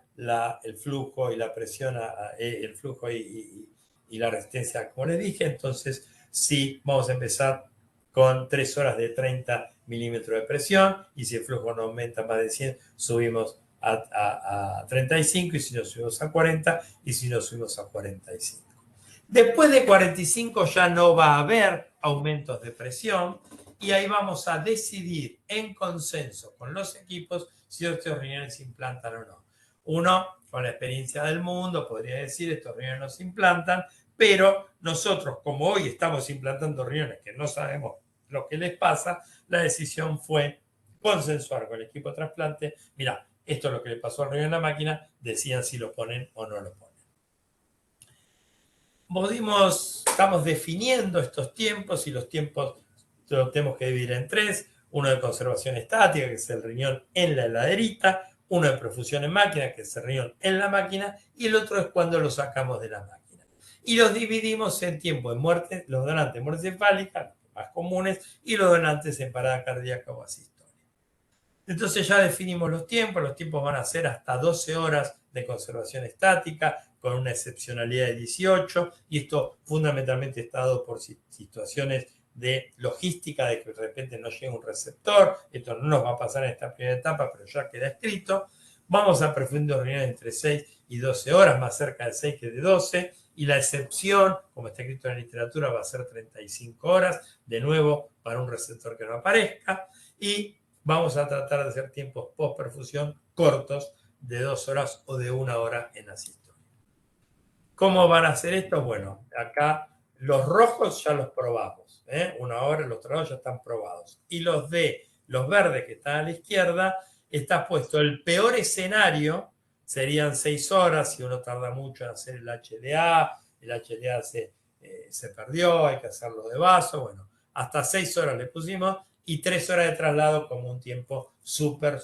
el flujo y la presión, el flujo y la resistencia, como les dije. Entonces, sí, vamos a empezar con 3 horas de 30 milímetros de presión y si el flujo no aumenta más de 100, subimos a 35 y si no subimos a 40 y si no subimos a 45. Después de 45 ya no va a haber aumentos de presión y ahí vamos a decidir en consenso con los equipos si estos riñones se implantan o no. Uno, con la experiencia del mundo, podría decir estos riñones no se implantan, pero nosotros, como hoy estamos implantando riñones que no sabemos lo que les pasa, la decisión fue consensuar con el equipo de trasplante. Mira, esto es lo que le pasó al riñón en la máquina, decían si lo ponen o no lo ponen. Estamos definiendo estos tiempos y los tiempos los tenemos que dividir en 3. Uno de conservación estática, que es el riñón en la heladerita. Uno de perfusión en máquina, que es el riñón en la máquina. Y el otro es cuando lo sacamos de la máquina. Y los dividimos en tiempo de muerte, los donantes de muerte encefálica, los más comunes, y los donantes en parada cardíaca o asistolia. Entonces ya definimos los tiempos van a ser hasta 12 horas de conservación estática, con una excepcionalidad de 18, y esto fundamentalmente está dado por situaciones de logística, de que de repente no llega un receptor. Esto no nos va a pasar en esta primera etapa, pero ya queda escrito. Vamos a preferir reuniones entre 6 y 12 horas, más cerca de 6 que de 12, y la excepción, como está escrito en la literatura, va a ser 35 horas, de nuevo, para un receptor que no aparezca, y vamos a tratar de hacer tiempos post-perfusión cortos, de 2 horas o de 1 hora en asistolia. ¿Cómo van a hacer esto? Bueno, acá los rojos ya los probamos, 1 hora, los otros ya están probados. Y los verdes que están a la izquierda, está puesto el peor escenario, serían 6 horas, si uno tarda mucho en hacer el HLA se perdió, hay que hacerlo de vaso, bueno, hasta 6 horas le pusimos, y 3 horas de traslado como un tiempo súper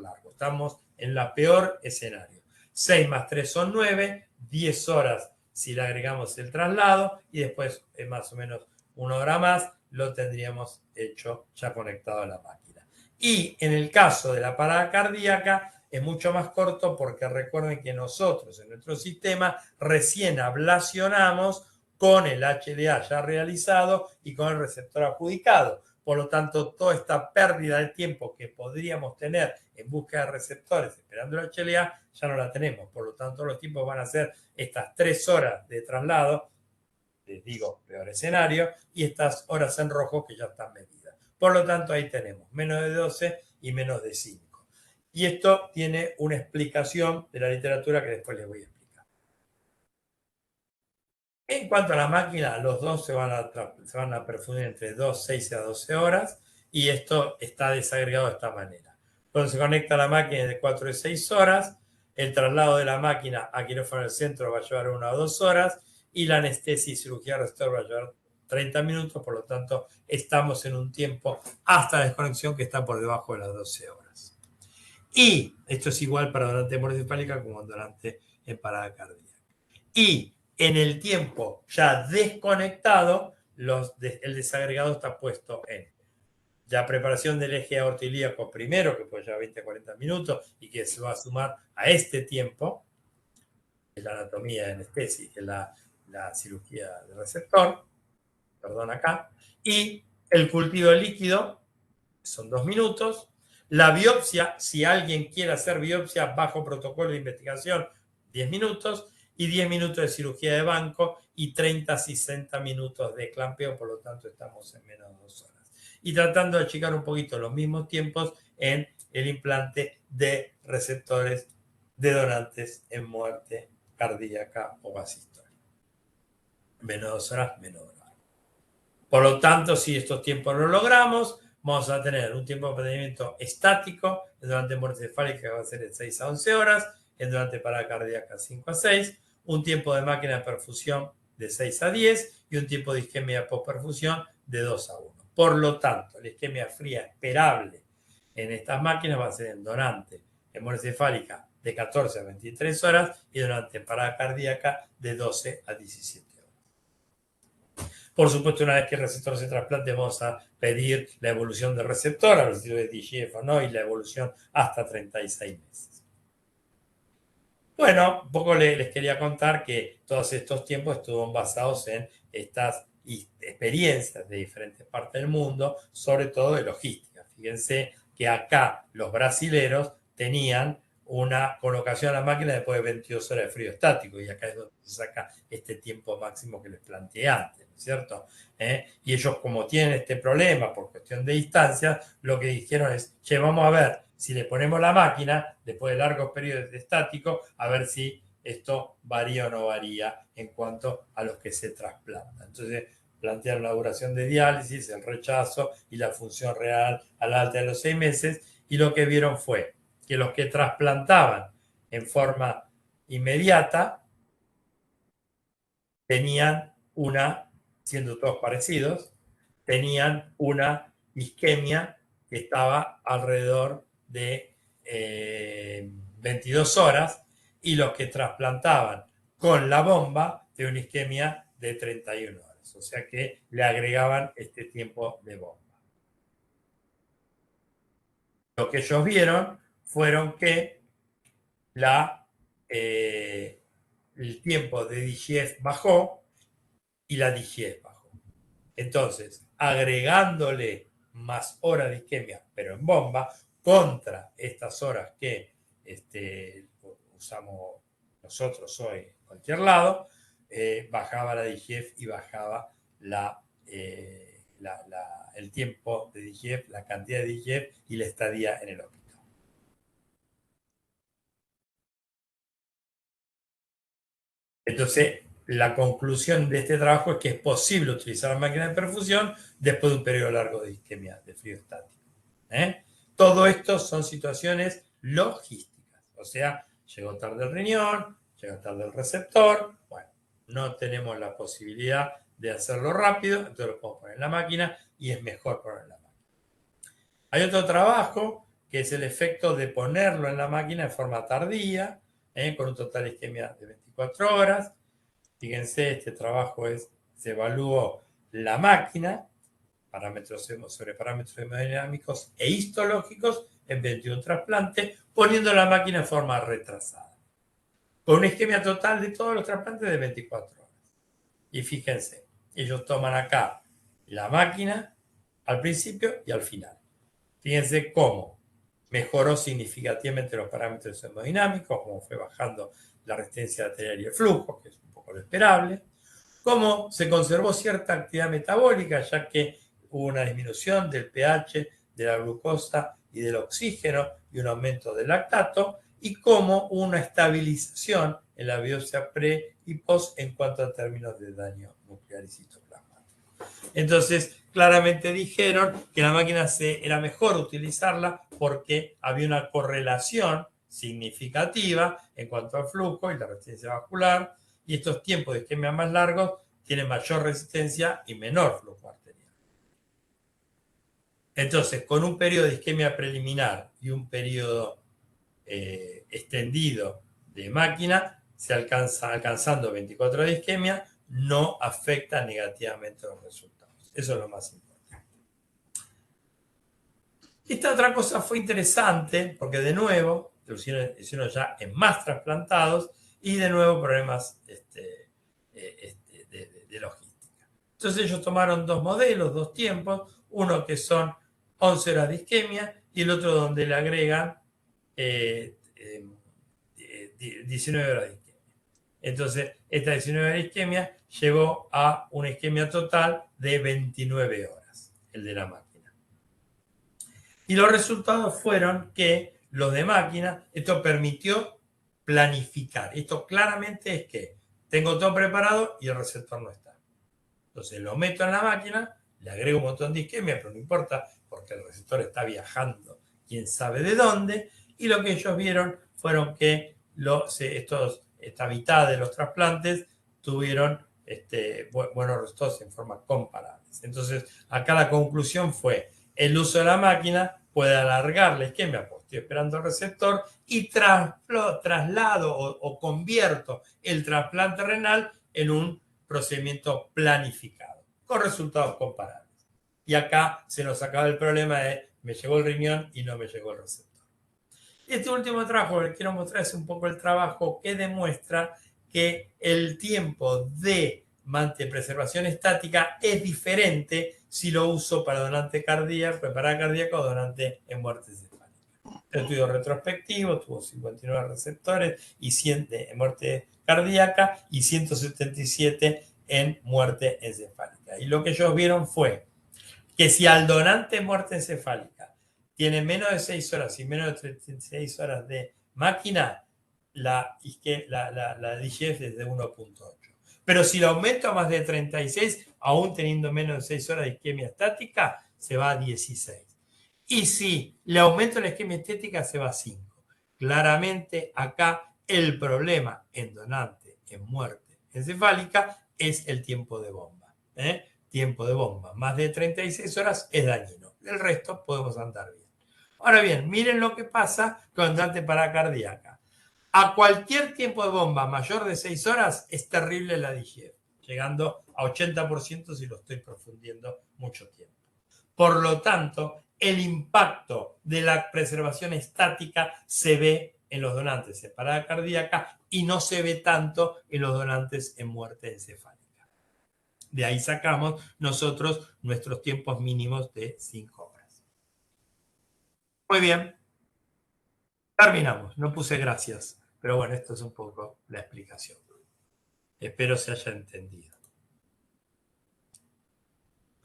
largo. Estamos en la peor escenario. 6 más 3 son 9, 10 horas si le agregamos el traslado, y después más o menos 1 hora más lo tendríamos hecho ya conectado a la máquina. Y en el caso de la parada cardíaca es mucho más corto, porque recuerden que nosotros en nuestro sistema recién ablacionamos con el HLA ya realizado y con el receptor adjudicado. Por lo tanto, toda esta pérdida de tiempo que podríamos tener en búsqueda de receptores esperando el HLA, ya no la tenemos. Por lo tanto, los tiempos van a ser estas 3 horas de traslado, les digo, peor escenario, y estas horas en rojo que ya están medidas. Por lo tanto, ahí tenemos menos de 12 y menos de 5. Y esto tiene una explicación de la literatura que después les voy a explicar. En cuanto a la máquina, los dos se van a perfundir entre 6 a 12 horas, y esto está desagregado de esta manera. Cuando se conecta a la máquina de 4 a 6 horas, el traslado de la máquina a quirófano del centro va a llevar 1 a 2 horas, y la anestesia y cirugía receptor va a llevar 30 minutos, por lo tanto estamos en un tiempo hasta la desconexión que está por debajo de las 12 horas. Y esto es igual para donante hemorroencefálica como donante en parada cardíaca. Y en el tiempo ya desconectado, el desagregado está puesto en ya preparación del eje aortoilíaco primero, que puede llevar 20 a 40 minutos y que se va a sumar a este tiempo, que es la anatomía de anestesia, que es la cirugía de receptor, perdón acá, y el cultivo líquido, son 2 minutos, la biopsia, si alguien quiere hacer biopsia bajo protocolo de investigación, 10 minutos, y 10 minutos de cirugía de banco y 30 a 60 minutos de clampeo, por lo tanto estamos en menos de 2 horas. Y tratando de achicar un poquito los mismos tiempos en el implante de receptores de donantes en muerte cardíaca o asistolia. Menos de 2 horas, menos de 1 hora. Por lo tanto, si estos tiempos lo logramos, vamos a tener un tiempo de procedimiento estático, el donante hemorroencefálica que va a ser de 6 a 11 horas, el donante parada cardíaca 5 a 6, un tiempo de máquina de perfusión de 6 a 10 y un tiempo de isquemia postperfusión de 2 a 1. Por lo tanto, la isquemia fría esperable en estas máquinas va a ser el donante hemorroencefálica de 14 a 23 horas y donante parada cardíaca de 12 a 17 horas. Por supuesto, una vez que el receptor se trasplante, vamos a pedir la evolución del receptor, a ver si es DGF o no, y la evolución hasta 36 meses. Bueno, un poco les quería contar que todos estos tiempos estuvieron basados en estas experiencias de diferentes partes del mundo, sobre todo de logística. Fíjense que acá los brasileros tenían una colocación a la máquina después de 22 horas de frío estático, y acá es donde se saca este tiempo máximo que les planteé antes, ¿no es cierto? Y ellos, como tienen este problema por cuestión de distancia, lo que dijeron es, che, vamos a ver si le ponemos la máquina después de largos periodos de estático, a ver si esto varía o no varía en cuanto a los que se trasplantan. Entonces plantearon la duración de diálisis, el rechazo y la función real al alta de los 6 meses, y lo que vieron fue que los que trasplantaban en forma inmediata tenían siendo todos parecidos, tenían una isquemia que estaba alrededor de 22 horas, y los que trasplantaban con la bomba de una isquemia de 31 horas. O sea que le agregaban este tiempo de bomba. Lo que ellos vieron fueron que el tiempo de DGF bajó y la DGF bajó. Entonces, agregándole más horas de isquemia, pero en bomba, contra estas horas que usamos nosotros hoy en cualquier lado, bajaba la DGF y bajaba el tiempo de DGF, la cantidad de DGF y la estadía en el hospital. Entonces, la conclusión de este trabajo es que es posible utilizar la máquina de perfusión después de un periodo largo de isquemia, de frío estático. Todo esto son situaciones logísticas. O sea, llegó tarde el riñón, llegó tarde el receptor. Bueno, no tenemos la posibilidad de hacerlo rápido, entonces lo podemos poner en la máquina y es mejor ponerlo en la máquina. Hay otro trabajo que es el efecto de ponerlo en la máquina en forma tardía, con un total de isquemia de 24 horas. Fíjense, este trabajo se evaluó la máquina, sobre parámetros hemodinámicos e histológicos en 21 trasplantes, poniendo la máquina en forma retrasada, con una isquemia total de todos los trasplantes de 24 horas. Y fíjense, ellos toman acá la máquina al principio y al final. Fíjense cómo mejoró significativamente los parámetros hemodinámicos, cómo fue bajando la resistencia arterial y el flujo, que es un poco lo esperable, cómo se conservó cierta actividad metabólica, ya que hubo una disminución del pH, de la glucosa y del oxígeno y un aumento del lactato, y cómo hubo una estabilización en la biopsia pre y post en cuanto a términos de daño nuclear y citoplasmático. Entonces, claramente dijeron que la máquina era mejor utilizarla porque había una correlación significativa en cuanto al flujo y la resistencia vascular, y estos tiempos de isquemia más largos tienen mayor resistencia y menor flujo arterial. Entonces, con un periodo de isquemia preliminar y un periodo extendido de máquina, alcanzando 24 horas de isquemia, no afecta negativamente los resultados. Eso es lo más importante. Esta otra cosa fue interesante porque de nuevo lo hicieron ya en más trasplantados y de nuevo problemas de logística. Entonces ellos tomaron dos modelos, dos tiempos, uno que son 11 horas de isquemia y el otro donde le agregan 19 horas de isquemia. Entonces, esta 19 horas de isquemia llegó a una isquemia total de 29 horas, el de la máquina. Y los resultados fueron que los de máquina, esto permitió planificar. Esto claramente es que tengo todo preparado y el receptor no está. Entonces lo meto en la máquina, le agrego un montón de isquemia, pero no importa porque el receptor está viajando quién sabe de dónde, y lo que ellos vieron fueron que esta mitad de los trasplantes tuvieron buenos resultados en forma comparables. Entonces, acá la conclusión fue, el uso de la máquina puede alargar la isquemia, porque estoy esperando el receptor, y traslado o convierto el trasplante renal en un procedimiento planificado, con resultados comparables. Y acá se nos acaba el problema de me llegó el riñón y no me llegó el receptor. Este último trabajo que les quiero mostrar es un poco el trabajo que demuestra que el tiempo de preservación estática es diferente si lo uso para donante cardíaco, parada cardíaca o donante en muerte encefálica. El estudio retrospectivo tuvo 59 receptores y 100 en muerte cardíaca y 177 en muerte encefálica. Y lo que ellos vieron fue que si al donante en muerte encefálica tiene menos de 6 horas y menos de 36 horas de máquina, la DGF es de 1.8. Pero si lo aumento a más de 36, aún teniendo menos de 6 horas de isquemia estática, se va a 16. Y si le aumento la isquemia estática, se va a 5. Claramente acá el problema en donante en muerte encefálica es el tiempo de bomba. Tiempo de bomba más de 36 horas es dañino. El resto podemos andar bien. Ahora bien, miren lo que pasa con donante parada cardíaca. A cualquier tiempo de bomba mayor de 6 horas es terrible la DGF, llegando a 80% si lo estoy profundiendo mucho tiempo. Por lo tanto, el impacto de la preservación estática se ve en los donantes en parada cardíaca y no se ve tanto en los donantes en muerte encefálica. De ahí sacamos nosotros nuestros tiempos mínimos de 5 horas. Muy bien. Terminamos. No puse gracias, pero bueno, esto es un poco la explicación. Espero se haya entendido.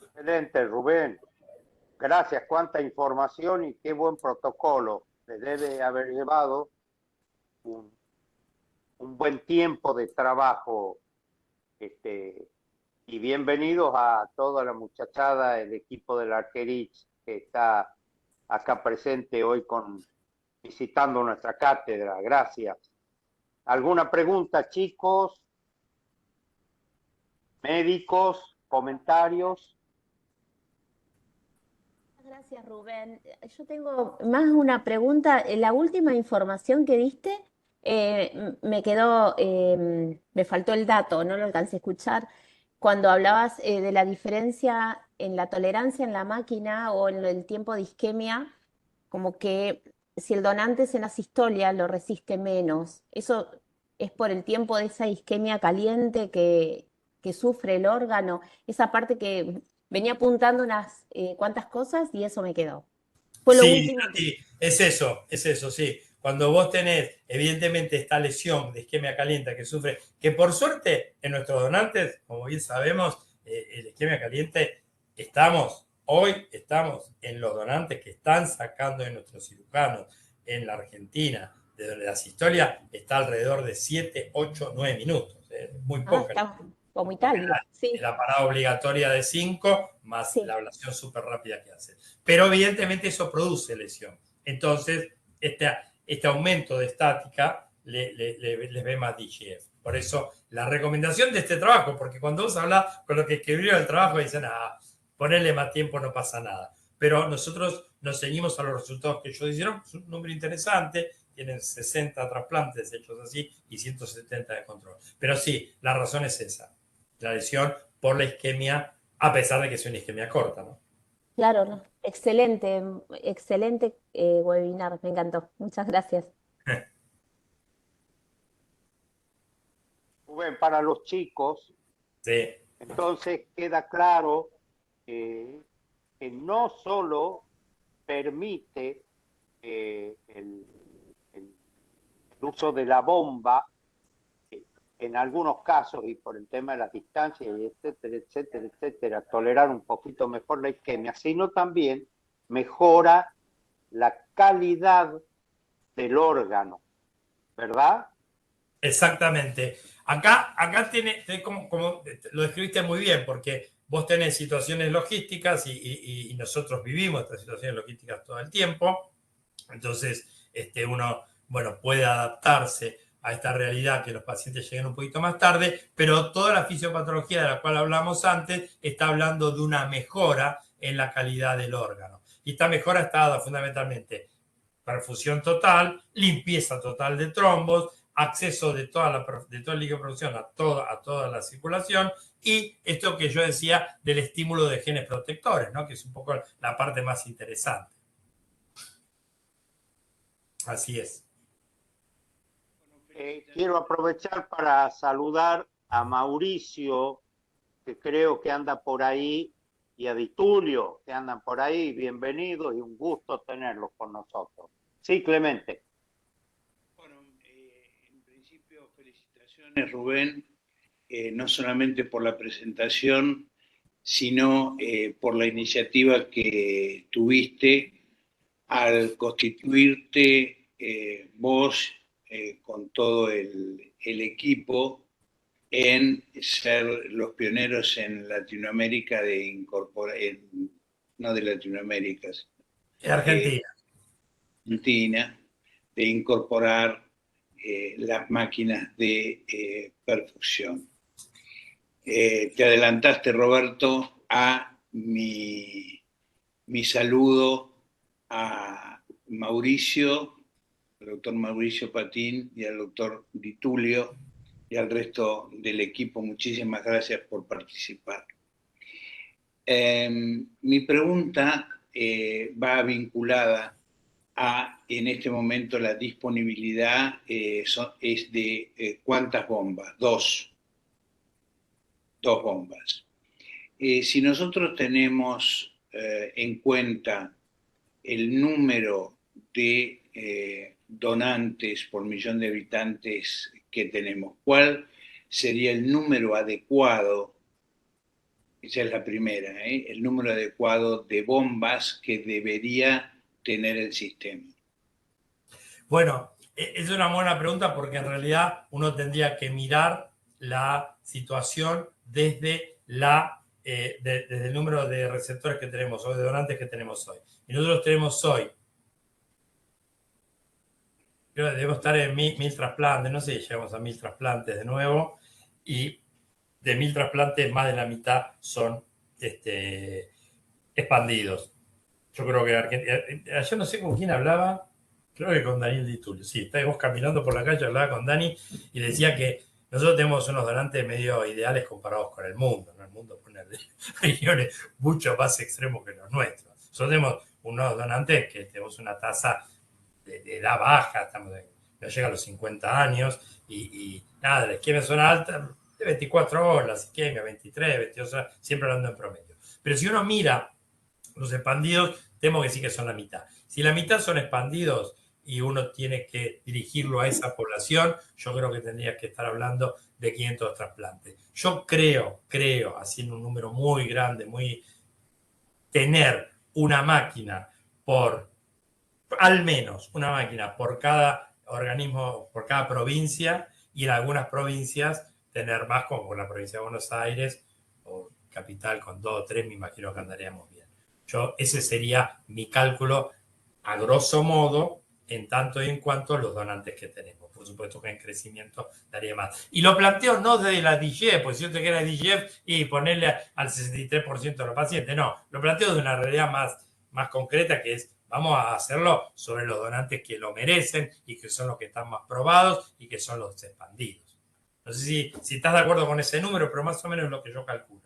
Excelente, Rubén. Gracias, cuánta información y qué buen protocolo. Le debe haber llevado un buen tiempo de trabajo. Y bienvenidos a toda la muchachada, el equipo del Argerich que está acá presente hoy visitando nuestra cátedra. Gracias. ¿Alguna pregunta, chicos? ¿Médicos? ¿Comentarios? Gracias, Rubén. Yo tengo más una pregunta. La última información que diste me quedó, me faltó el dato, no lo alcancé a escuchar. Cuando hablabas de la diferencia en la tolerancia en la máquina o en el tiempo de isquemia, como que si el donante es en asistolia lo resiste menos. ¿Eso es por el tiempo de esa isquemia caliente que sufre el órgano? Esa parte que venía apuntando unas cuantas cosas y eso me quedó. Fue lo Sí, último. sí, es eso, sí. Cuando vos tenés, evidentemente, esta lesión de isquemia caliente que sufre, que por suerte en nuestros donantes, como bien sabemos, el isquemia caliente, hoy estamos en los donantes que están sacando de nuestros cirujanos en la Argentina, de donde la asistolia está alrededor de 7, 8, 9 minutos. Muy poca. Está como Italia, sí. La parada obligatoria de 5 más Sí. la ablación súper rápida que hace. Pero evidentemente eso produce lesión. Entonces, este aumento de estática les ve más DGF. Por eso, la recomendación de este trabajo, porque cuando vos hablas con los que escribieron el trabajo, dicen, ponerle más tiempo no pasa nada. Pero nosotros nos ceñimos a los resultados que ellos hicieron. Es un número interesante. Tienen 60 trasplantes hechos así y 170 de control. Pero sí, la razón es esa. La lesión por la isquemia, a pesar de que es una isquemia corta, ¿no? Claro, no. Excelente, excelente webinar, me encantó. Muchas gracias. Rubén, para los chicos, Sí. entonces queda claro que no solo permite el uso de la bomba, en algunos casos, y por el tema de las distancias, y etcétera, etcétera, etcétera, tolerar un poquito mejor la isquemia, sino también mejora la calidad del órgano, ¿verdad? Exactamente. Acá tiene como lo describiste muy bien, porque vos tenés situaciones logísticas y nosotros vivimos estas situaciones logísticas todo el tiempo. Entonces, uno, bueno, puede adaptarse a esta realidad que los pacientes lleguen un poquito más tarde, pero toda la fisiopatología de la cual hablamos antes está hablando de una mejora en la calidad del órgano. Y esta mejora está dada fundamentalmente perfusión total, limpieza total de trombos, acceso de toda el líquido de producción a toda la circulación y esto que yo decía del estímulo de genes protectores, ¿no? Que es un poco la parte más interesante. Así es. Quiero aprovechar para saludar a Mauricio, que creo que anda por ahí, y a Vitulio, que andan por ahí. Bienvenidos y un gusto tenerlos con nosotros. Sí, Clemente. Bueno, en principio, felicitaciones, Rubén, no solamente por la presentación, sino por la iniciativa que tuviste al constituirte vos con todo el equipo en ser los pioneros en Latinoamérica de incorporar, no de Latinoamérica, Argentina. Argentina, de incorporar las máquinas de perfusión. Te adelantaste, Roberto, a mi saludo a Mauricio, al doctor Mauricio Patín y al doctor Vitulio y al resto del equipo. Muchísimas gracias por participar. Mi pregunta va vinculada en este momento la disponibilidad es de ¿cuántas bombas? Dos bombas. Si nosotros tenemos en cuenta el número de donantes por millón de habitantes que tenemos, ¿cuál sería el número adecuado? Esa es la primera, el número adecuado de bombas que debería tener el sistema. Bueno, es una buena pregunta porque en realidad uno tendría que mirar la situación desde desde el número de receptores que tenemos hoy, de donantes que tenemos hoy. Y nosotros tenemos hoy, creo que debemos estar en 1000 trasplantes, no sé si llegamos a 1000 trasplantes de nuevo, y de 1000 trasplantes más de la mitad son expandidos. Yo creo que Argentina, yo no sé con quién hablaba, creo que con Daniel Di Tulio. Sí, estábamos caminando por la calle, hablaba con Dani y decía que nosotros tenemos unos donantes medio ideales comparados con el mundo, ¿no? El mundo pone regiones mucho más extremos que los nuestros. Nosotros tenemos unos donantes que tenemos una tasa de edad baja, no llega a los 50 años y nada, la isquemia zona alta de 24 horas, la isquemia 23, 22 horas, siempre hablando en promedio. Pero si uno mira los expandidos, temo que sí que son la mitad. Si la mitad son expandidos y uno tiene que dirigirlo a esa población, yo creo que tendría que estar hablando de 500 trasplantes. Yo creo, haciendo un número muy grande, tener una máquina al menos una máquina por cada organismo, por cada provincia, y en algunas provincias tener más, como la provincia de Buenos Aires o capital con 2 o 3, me imagino que andaríamos bien. Ese sería mi cálculo a grosso modo, en tanto y en cuanto a los donantes que tenemos. Por supuesto que en crecimiento daría más. Y lo planteo no desde la DGF, pues si yo te quiero DGF y ponerle al 63% de los pacientes, no. Lo planteo de una realidad más concreta, que es, vamos a hacerlo sobre los donantes que lo merecen y que son los que están más probados y que son los expandidos. No sé si estás de acuerdo con ese número, pero más o menos es lo que yo calculo.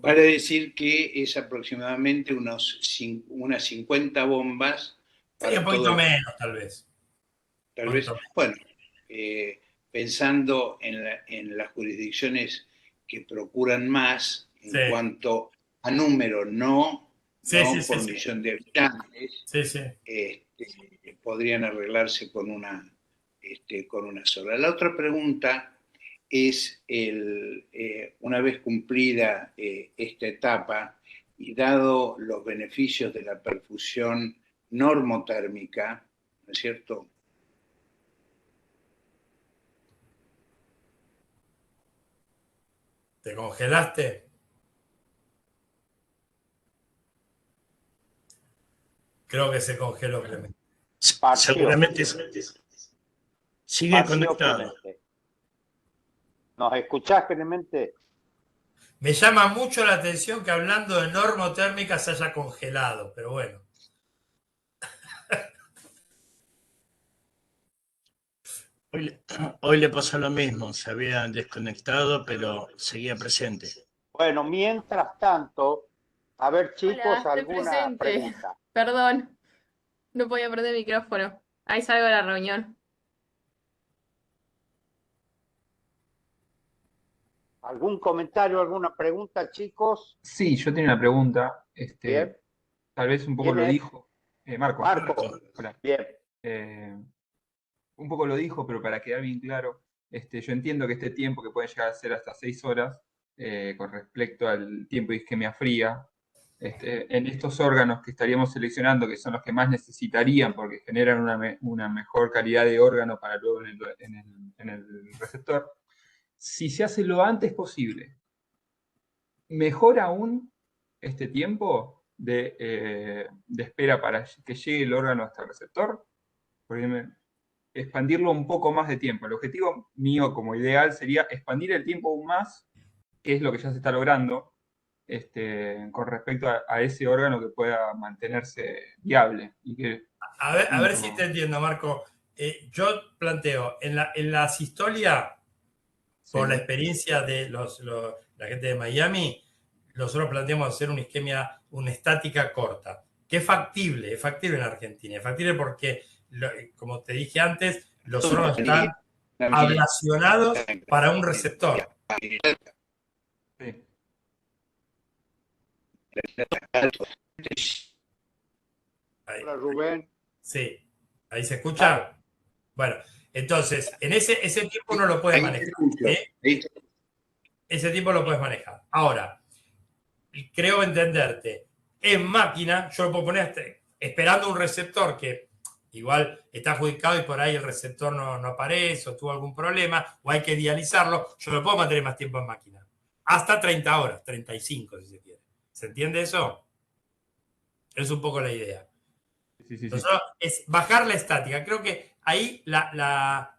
Para decir que es aproximadamente unas 50 bombas. Sí, un poquito menos, tal vez. Tal vez, bueno, pensando en las jurisdicciones que procuran más en cuanto a número, no por millón de habitantes, podrían arreglarse con una sola. La otra pregunta es, una vez cumplida esta etapa y dado los beneficios de la perfusión normotérmica, ¿no es cierto? ¿Te congelaste? Creo que se congeló, Clemente. Seguramente sigue conectado. Clemente. ¿Nos escuchás, Clemente? Me llama mucho la atención que hablando de normotérmica se haya congelado, pero bueno. Hoy le pasó lo mismo, se había desconectado, pero seguía presente. Bueno, mientras tanto, a ver, chicos, Hola, alguna pregunta. Perdón, no podía prender el micrófono. Ahí salgo de la reunión. ¿Algún comentario, alguna pregunta, chicos? Sí, yo tenía una pregunta. Bien. Tal vez un poco lo dijo. Marco. Hola. Bien. Un poco lo dijo, pero para quedar bien claro, yo entiendo que este tiempo, que puede llegar a ser hasta 6 horas, con respecto al tiempo de isquemia fría, en estos órganos que estaríamos seleccionando, que son los que más necesitarían porque generan una mejor calidad de órgano para luego en el receptor, si se hace lo antes posible, mejor aún este tiempo de espera para que llegue el órgano hasta el receptor, porque expandirlo un poco más de tiempo. El objetivo mío como ideal sería expandir el tiempo aún más, que es lo que ya se está logrando, con respecto a ese órgano que pueda mantenerse viable. Y que, a ver si te entiendo, Marco. Yo planteo, en la sistolia, por la experiencia de la gente de Miami, nosotros planteamos hacer una isquemia, una estática corta. que es factible en Argentina. Es factible porque, como te dije antes, los órganos están ablacionados para un receptor. Sí. Ahí, Hola, Rubén. sí, ahí se escucha. Bueno, entonces, en ese tiempo uno lo puede manejar. ¿Sí? Ese tiempo lo puedes manejar. Ahora, creo entenderte. En máquina, yo lo puedo poner esperando un receptor que igual está adjudicado y por ahí el receptor no aparece o tuvo algún problema o hay que dializarlo. Yo lo puedo mantener más tiempo en máquina. Hasta 30 horas, 35 si se quiere. ¿Se entiende eso? Es un poco la idea. Sí, sí, sí. Nosotros es bajar la estática. Creo que ahí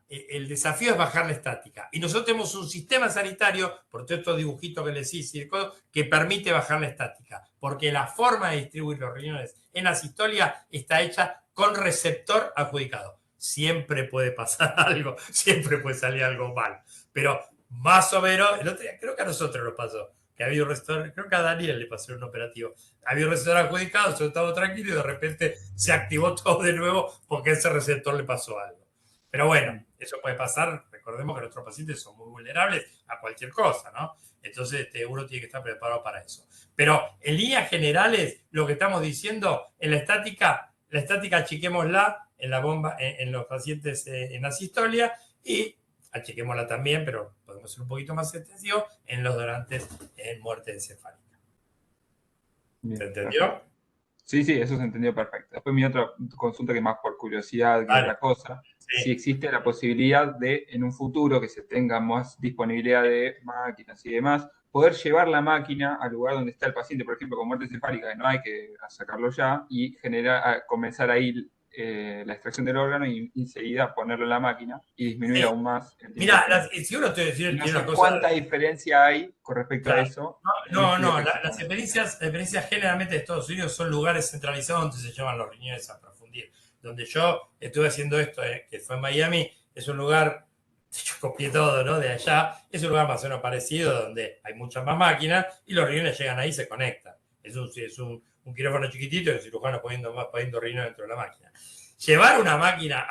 el desafío es bajar la estática. Y nosotros tenemos un sistema sanitario, por todos estos dibujitos que les hice, que permite bajar la estática. Porque la forma de distribuir los riñones en la sistolia está hecha con receptor adjudicado. Siempre puede pasar algo, siempre puede salir algo mal. Pero más o menos, el otro día creo que a nosotros nos pasó. Que había un receptor, creo que a Daniel le pasó un operativo. Había un receptor adjudicado, yo estaba tranquilo y de repente se activó todo de nuevo porque a ese receptor le pasó algo. Pero bueno, eso puede pasar. Recordemos que nuestros pacientes son muy vulnerables a cualquier cosa, ¿no? Entonces uno tiene que estar preparado para eso. Pero en líneas generales, lo que estamos diciendo, en la estática achiquémosla en la bomba, en los pacientes en la sistolia y achiquémosla también, pero podemos ser un poquito más extensivos en los donantes en muerte encefálica. Bien, ¿Se entendió? perfecto. Sí, sí, eso se entendió perfecto. Después mi otra consulta, que más por curiosidad que Vale. otra cosa, Sí. si existe la posibilidad de, en un futuro que se tenga más disponibilidad de máquinas y demás, poder llevar la máquina al lugar donde está el paciente, por ejemplo, con muerte encefálica, que no hay que sacarlo ya, y comenzar ahí la extracción del órgano y enseguida ponerlo en la máquina y disminuir Sí. aún más el tiempo. Mira, si uno te Y decir no tiene sé una cosa. cuánta diferencia hay con respecto a Claro. eso. No, lo que las se experiencias generalmente de Estados Unidos son lugares centralizados donde se llaman los riñones a profundir. Donde yo estuve haciendo esto, que fue en Miami, es un lugar, yo copié todo, ¿no? De allá, es un lugar más o menos parecido donde hay muchas más máquinas y los riñones llegan ahí y se conectan. Es un quirófano chiquitito y el cirujano poniendo riñones dentro de la máquina. Llevar una máquina,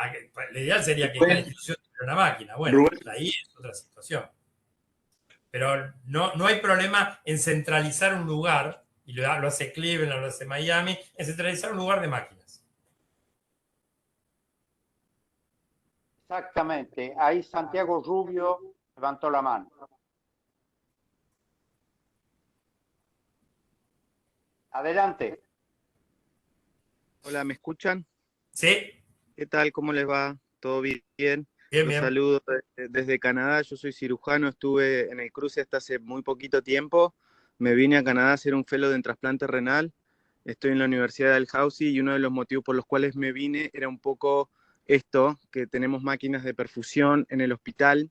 lo ideal sería que cada institución tuviera una máquina. Bueno, ahí es otra situación. Pero no hay problema en centralizar un lugar, y lo hace Cleveland, lo hace Miami, en centralizar un lugar de máquinas. Exactamente. Ahí Santiago Rubio levantó la mano. Adelante. Hola, ¿me escuchan? Sí. ¿Qué tal? ¿Cómo les va? ¿Todo bien? Bien, Los bien. saludo desde Canadá. Yo soy cirujano, estuve en el cruce hasta hace muy poquito tiempo. Me vine a Canadá a hacer un fellow en trasplante renal. Estoy en la Universidad de Dalhousie y uno de los motivos por los cuales me vine era un poco esto, que tenemos máquinas de perfusión en el hospital.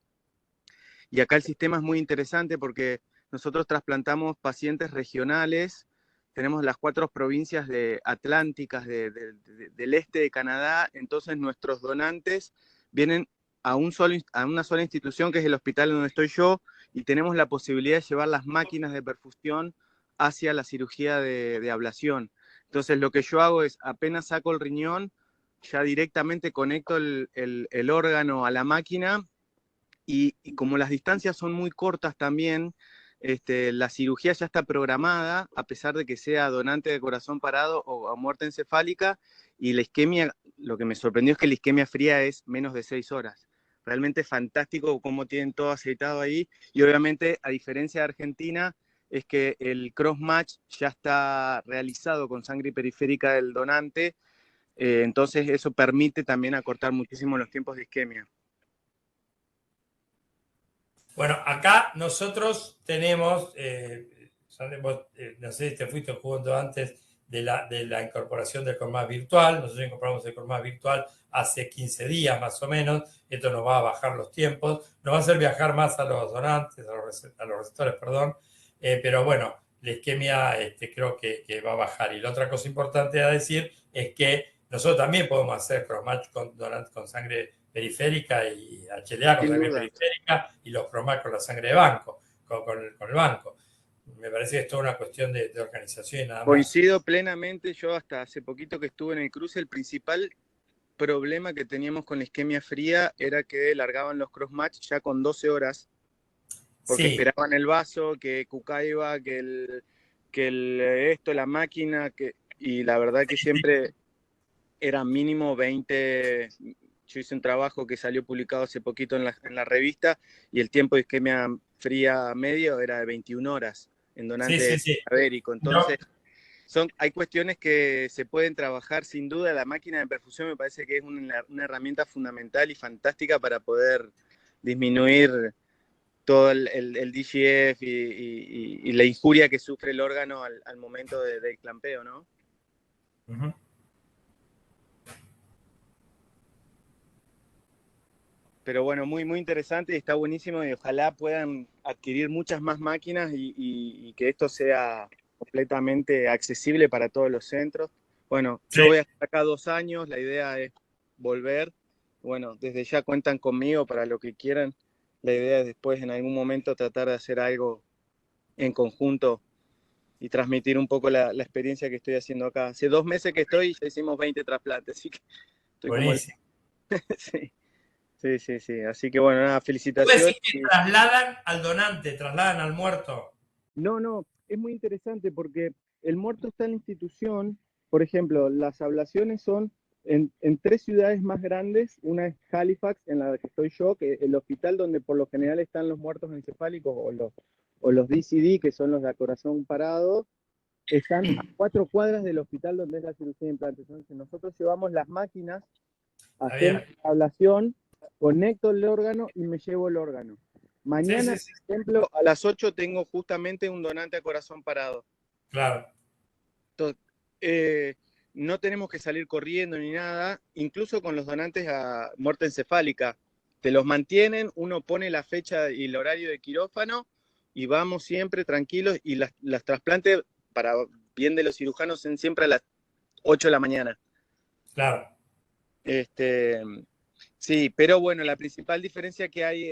Y acá el sistema es muy interesante porque nosotros trasplantamos pacientes regionales. Tenemos las 4 provincias atlánticas del este de Canadá, entonces nuestros donantes vienen a una sola institución, que es el hospital donde estoy yo, y tenemos la posibilidad de llevar las máquinas de perfusión hacia la cirugía de ablación. Entonces lo que yo hago es, apenas saco el riñón, ya directamente conecto el órgano a la máquina, y como las distancias son muy cortas también, la cirugía ya está programada, a pesar de que sea donante de corazón parado o a muerte encefálica, y la isquemia, lo que me sorprendió es que la isquemia fría es menos de 6 horas. Realmente fantástico cómo tienen todo aceitado ahí, y obviamente, a diferencia de Argentina, es que el cross-match ya está realizado con sangre periférica del donante, entonces eso permite también acortar muchísimo los tiempos de isquemia. Bueno, acá nosotros tenemos, no sé si te fuiste junto antes de la incorporación del CORMAS virtual. Nosotros incorporamos el CORMAS virtual hace 15 días más o menos. Esto nos va a bajar los tiempos, nos va a hacer viajar más a los donantes, a los receptores, perdón. Pero bueno, la isquemia creo que va a bajar. Y la otra cosa importante a decir es que nosotros también podemos hacer cross-match con donantes con sangre periférica y HLA con sangre periférica y los cromas con la sangre de banco, con el banco. Me parece que es toda una cuestión de organización y nada más. Coincido plenamente, yo hasta hace poquito que estuve en el cruce, el principal problema que teníamos con la isquemia fría era que largaban los cross-match ya con 12 horas, porque Sí, esperaban el vaso, que Cucaiba, esto, la máquina, y la verdad que siempre era mínimo 20. Yo hice un trabajo que salió publicado hace poquito en la revista y el tiempo de isquemia fría medio era de 21 horas en donante sí. cadavérico. Entonces, No, hay cuestiones que se pueden trabajar sin duda. La máquina de perfusión me parece que es una herramienta fundamental y fantástica para poder disminuir todo el DGF y la injuria que sufre el órgano al momento del clampeo, ¿no? Ujú. Pero bueno, muy, muy interesante y está buenísimo y ojalá puedan adquirir muchas más máquinas y que esto sea completamente accesible para todos los centros. Bueno, Sí. yo voy a estar acá 2 años, la idea es volver. Bueno, desde ya cuentan conmigo para lo que quieran. La idea es después en algún momento tratar de hacer algo en conjunto y transmitir un poco la experiencia que estoy haciendo acá. Hace 2 meses que estoy y ya hicimos 20 trasplantes, así que estoy como... Buenísimo. Sí. Sí. Así que bueno, nada, ¿Tú felicitaciones. decís que trasladan al donante, trasladan al muerto? No, es muy interesante porque el muerto está en la institución. Por ejemplo, las ablaciones son en 3 ciudades más grandes. Una es Halifax, en la que estoy yo, que el hospital donde por lo general están los muertos encefálicos o los DCD, que son los de corazón parado, están a 4 cuadras del hospital donde es la cirugía de implantes. Entonces nosotros llevamos las máquinas, hacemos la ablación, conecto el órgano y me llevo el órgano. Mañana, Sí. por ejemplo, a las 8 tengo justamente un donante a corazón parado. Claro. Entonces, no tenemos que salir corriendo ni nada, incluso con los donantes a muerte encefálica. Te los mantienen, uno pone la fecha y el horario de quirófano y vamos siempre tranquilos y las trasplantes, para bien de los cirujanos, son siempre a las 8 de la mañana. Claro. Sí, pero bueno, la principal diferencia que hay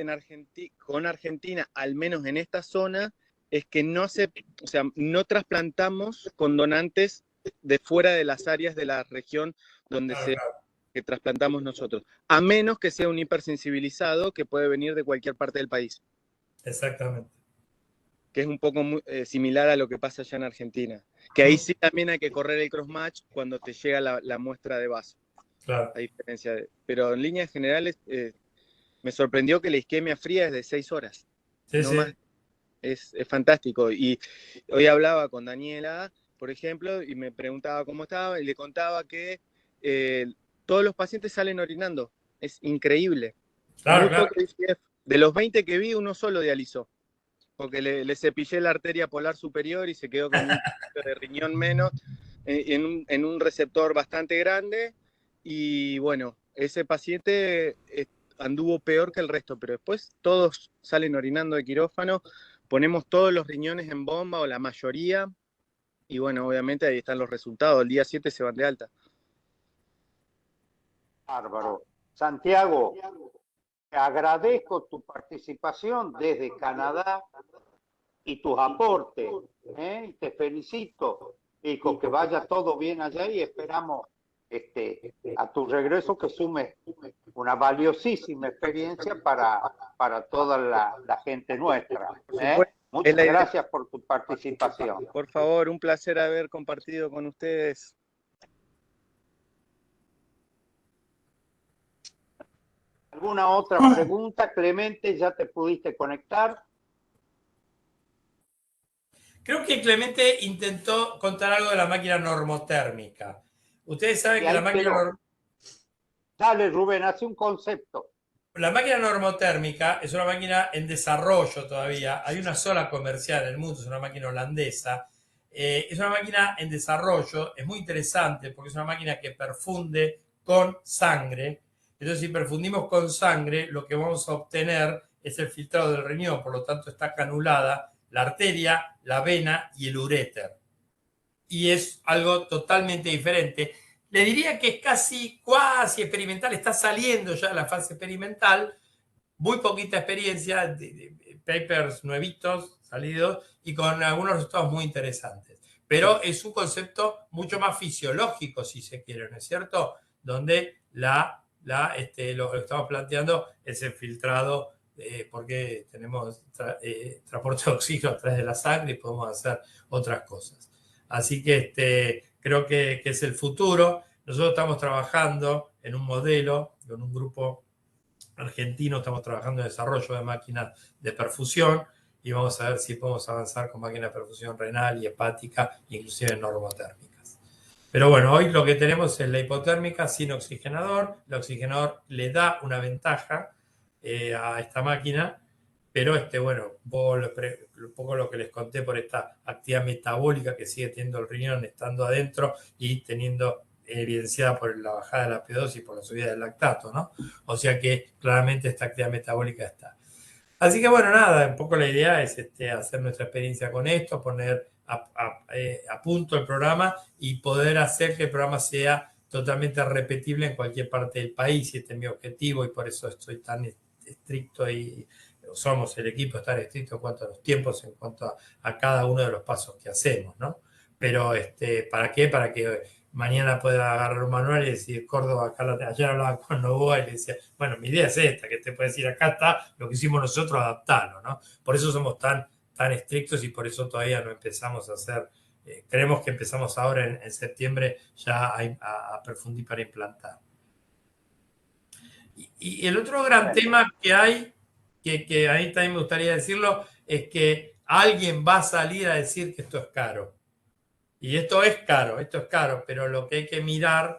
con Argentina, al menos en esta zona, es que no trasplantamos con donantes de fuera de las áreas de la región donde que trasplantamos nosotros, a menos que sea un hipersensibilizado que puede venir de cualquier parte del país. Exactamente. Que es un poco similar a lo que pasa allá en Argentina. Que ahí sí también hay que correr el cross-match cuando te llega la muestra de vaso. Claro. A diferencia pero en líneas generales me sorprendió que la isquemia fría es de 6 horas. Sí. Más. Es fantástico. Y hoy hablaba con Daniela, por ejemplo, y me preguntaba cómo estaba y le contaba que todos los pacientes salen orinando. Es increíble. Claro. Poco IGF. De los 20 que vi, uno solo dializó. Porque le cepillé la arteria polar superior y se quedó con un de riñón menos en un receptor bastante grande. Y bueno, ese paciente anduvo peor que el resto, pero después todos salen orinando de quirófano, ponemos todos los riñones en bomba o la mayoría, y bueno, obviamente ahí están los resultados. El día 7 se van de alta. Bárbaro. Santiago, te agradezco tu participación desde Canadá y tus aportes. Te felicito, hijo, que vaya todo bien allá y esperamos a tu regreso que sumes una valiosísima experiencia para toda la gente nuestra. Muchas gracias por tu participación. Por favor, un placer haber compartido con ustedes. ¿Alguna otra pregunta, Clemente? ¿Ya te pudiste conectar? Creo que Clemente intentó contar algo de la máquina normotérmica. Ustedes saben que la máquina... Dale, Rubén, hace un concepto. La máquina normotérmica es una máquina en desarrollo todavía. Hay una sola comercial en el mundo, es una máquina holandesa. Es una máquina en desarrollo, es muy interesante porque es una máquina que perfunde con sangre. Entonces, si perfundimos con sangre, lo que vamos a obtener es el filtrado del riñón, por lo tanto está canulada la arteria, la vena y el uréter. Y es algo totalmente diferente. Le diría que es casi experimental, está saliendo ya la fase experimental, muy poquita experiencia, papers nuevitos, salidos, y con algunos resultados muy interesantes. Pero es un concepto mucho más fisiológico, si se quiere, ¿no es cierto? Donde lo que estamos planteando es el filtrado, porque tenemos transporte de oxígeno a través de la sangre y podemos hacer otras cosas. Así que creo que es el futuro. Nosotros estamos trabajando en un modelo, con un grupo argentino, estamos trabajando en desarrollo de máquinas de perfusión y vamos a ver si podemos avanzar con máquinas de perfusión renal y hepática, inclusive normotérmicas. Pero bueno, hoy lo que tenemos es la hipotérmica sin oxigenador. El oxigenador le da una ventaja a esta máquina, pero bueno, un poco lo que les conté por esta actividad metabólica que sigue teniendo el riñón estando adentro y teniendo evidenciada por la bajada de la P2 y por la subida del lactato, ¿no? O sea que claramente esta actividad metabólica está. Así que bueno, nada, un poco la idea es hacer nuestra experiencia con esto, poner a punto el programa y poder hacer que el programa sea totalmente repetible en cualquier parte del país, y este es mi objetivo, y por eso estoy tan estricto y somos el equipo tan estricto en cuanto a los tiempos, en cuanto a cada uno de los pasos que hacemos, ¿no? Pero ¿para qué? Para que mañana pueda agarrar un manual y decir, Córdoba, ayer hablaba con Novoa y le decía, bueno, mi idea es esta, que te puede decir, acá está lo que hicimos nosotros, adaptarlo, ¿no? Por eso somos tan estrictos y por eso todavía no empezamos a hacer, creemos que empezamos ahora en septiembre ya a perfundir para implantar. Y el otro gran tema que hay, que a mí también me gustaría decirlo, es que alguien va a salir a decir que esto es caro. Y esto es caro, pero lo que hay que mirar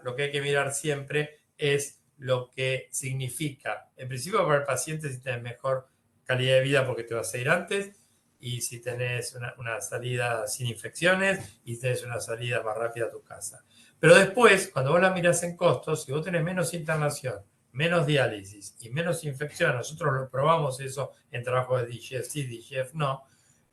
siempre es lo que significa. En principio, para el paciente, si tenés mejor calidad de vida porque te vas a ir antes, y si tenés una salida sin infecciones, y tenés una salida más rápida a tu casa. Pero después, cuando vos la mirás en costos, si vos tenés menos internación, menos diálisis y menos infección, nosotros lo probamos eso en trabajo de DGF sí, DGF no,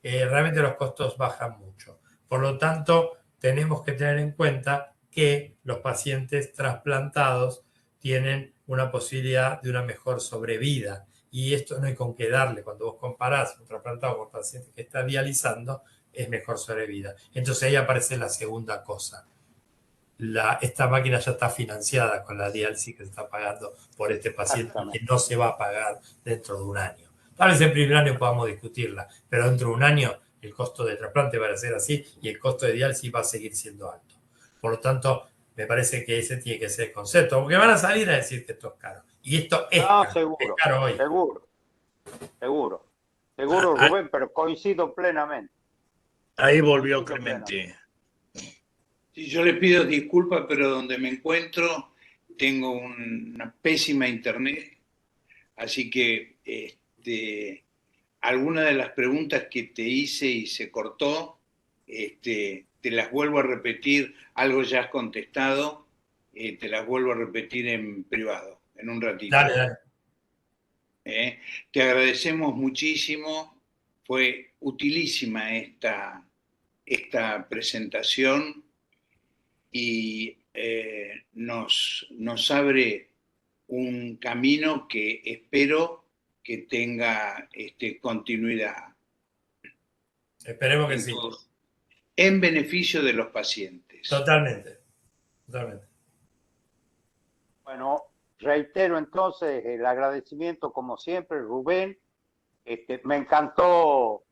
realmente los costos bajan mucho. Por lo tanto, tenemos que tener en cuenta que los pacientes trasplantados tienen una posibilidad de una mejor sobrevida. Y esto no hay con qué darle. Cuando vos comparás un trasplantado con un paciente que está dializando, es mejor sobrevida. Entonces ahí aparece la segunda cosa. Esta máquina ya está financiada con la diálisis que se está pagando por este paciente, que no se va a pagar dentro de un año. Tal vez el primer año podamos discutirla, pero dentro de un año el costo de trasplante va a ser así y el costo de diálisis va a seguir siendo alto. Por lo tanto, me parece que ese tiene que ser el concepto, porque van a salir a decir que esto es caro. Y esto es caro, seguro, es caro hoy. Seguro, Rubén, pero coincido plenamente. Ahí volvió Clemente. Sí, yo le pido disculpas, pero donde me encuentro tengo una pésima internet, así que algunas de las preguntas que te hice y se cortó, te las vuelvo a repetir, algo ya has contestado, te las vuelvo a repetir en privado, en un ratito. Dale. Te agradecemos muchísimo, fue utilísima esta presentación y nos abre un camino que espero que tenga continuidad. Esperemos que sí. En beneficio de los pacientes. Totalmente. Bueno, reitero entonces el agradecimiento como siempre, Rubén. Me encantó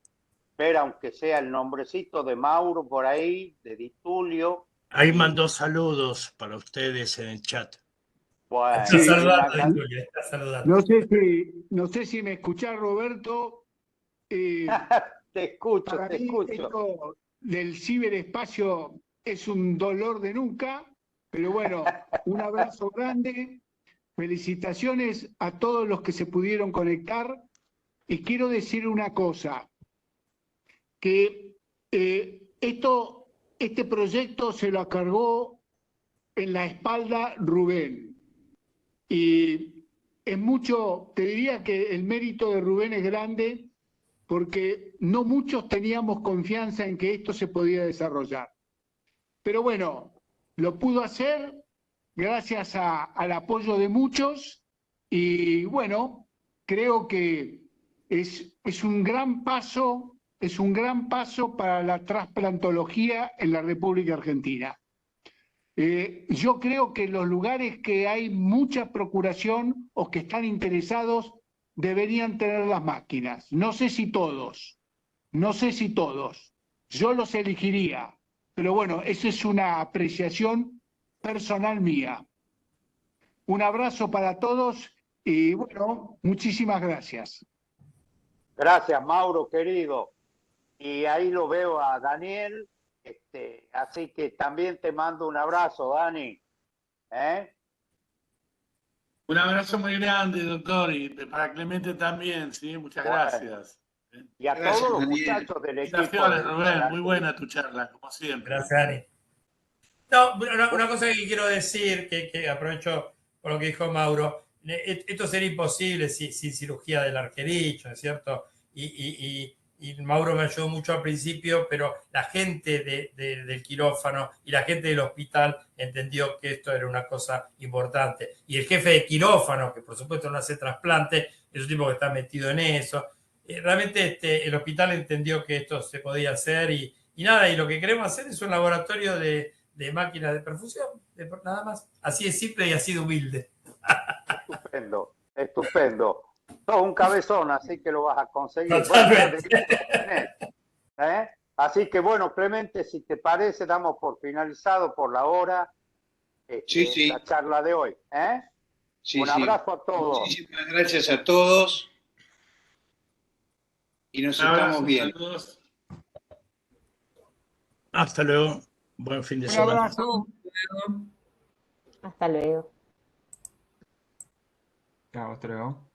ver, aunque sea el nombrecito de Mauro por ahí, de Di Tulio. Ahí mandó saludos para ustedes en el chat. Bueno, Sí, está saludando. No sé si me escuchás, Roberto. te escucho. Esto del ciberespacio es un dolor de nuca, pero bueno, un abrazo grande. Felicitaciones a todos los que se pudieron conectar. Y quiero decir una cosa, que este proyecto se lo cargó en la espalda Rubén. Y es mucho, te diría que el mérito de Rubén es grande, porque no muchos teníamos confianza en que esto se podía desarrollar. Pero bueno, lo pudo hacer gracias al apoyo de muchos y bueno, creo que es un gran paso, para la trasplantología en la República Argentina. Yo creo que los lugares que hay mucha procuración o que están interesados deberían tener las máquinas. No sé si todos. Yo los elegiría, pero bueno, esa es una apreciación personal mía. Un abrazo para todos y bueno, muchísimas gracias. Gracias, Mauro, querido. Y ahí lo veo a Daniel, así que también te mando un abrazo, Dani. Un abrazo muy grande, doctor, y para Clemente también, ¿sí? Muchas Bueno, gracias. y a Gracias, todos los Daniel. muchachos del equipo. Felicitaciones, de Rubén, la muy buena tu charla, como siempre. Gracias, Dani. No, una cosa que quiero decir, que aprovecho por lo que dijo Mauro, esto sería imposible sin cirugía del arquericho, ¿no es cierto? Y Mauro me ayudó mucho al principio, pero la gente del quirófano y la gente del hospital entendió que esto era una cosa importante. Y el jefe de quirófano, que por supuesto no hace trasplante, es un tipo que está metido en eso. Realmente el hospital entendió que esto se podía hacer y nada, y lo que queremos hacer es un laboratorio de máquinas de perfusión, nada más. Así de simple y así de humilde. Estupendo, estupendo. Sos un cabezón, así que lo vas a conseguir. Totalmente. Bueno, así que bueno, Clemente, si te parece, damos por finalizado por la hora Sí. la charla de hoy. Sí, Un abrazo a todos. Muchísimas gracias a todos. Y nos estamos viendo. Saludos. Hasta luego. Buen fin de Un semana. abrazo. Hasta luego. Chao, hasta luego.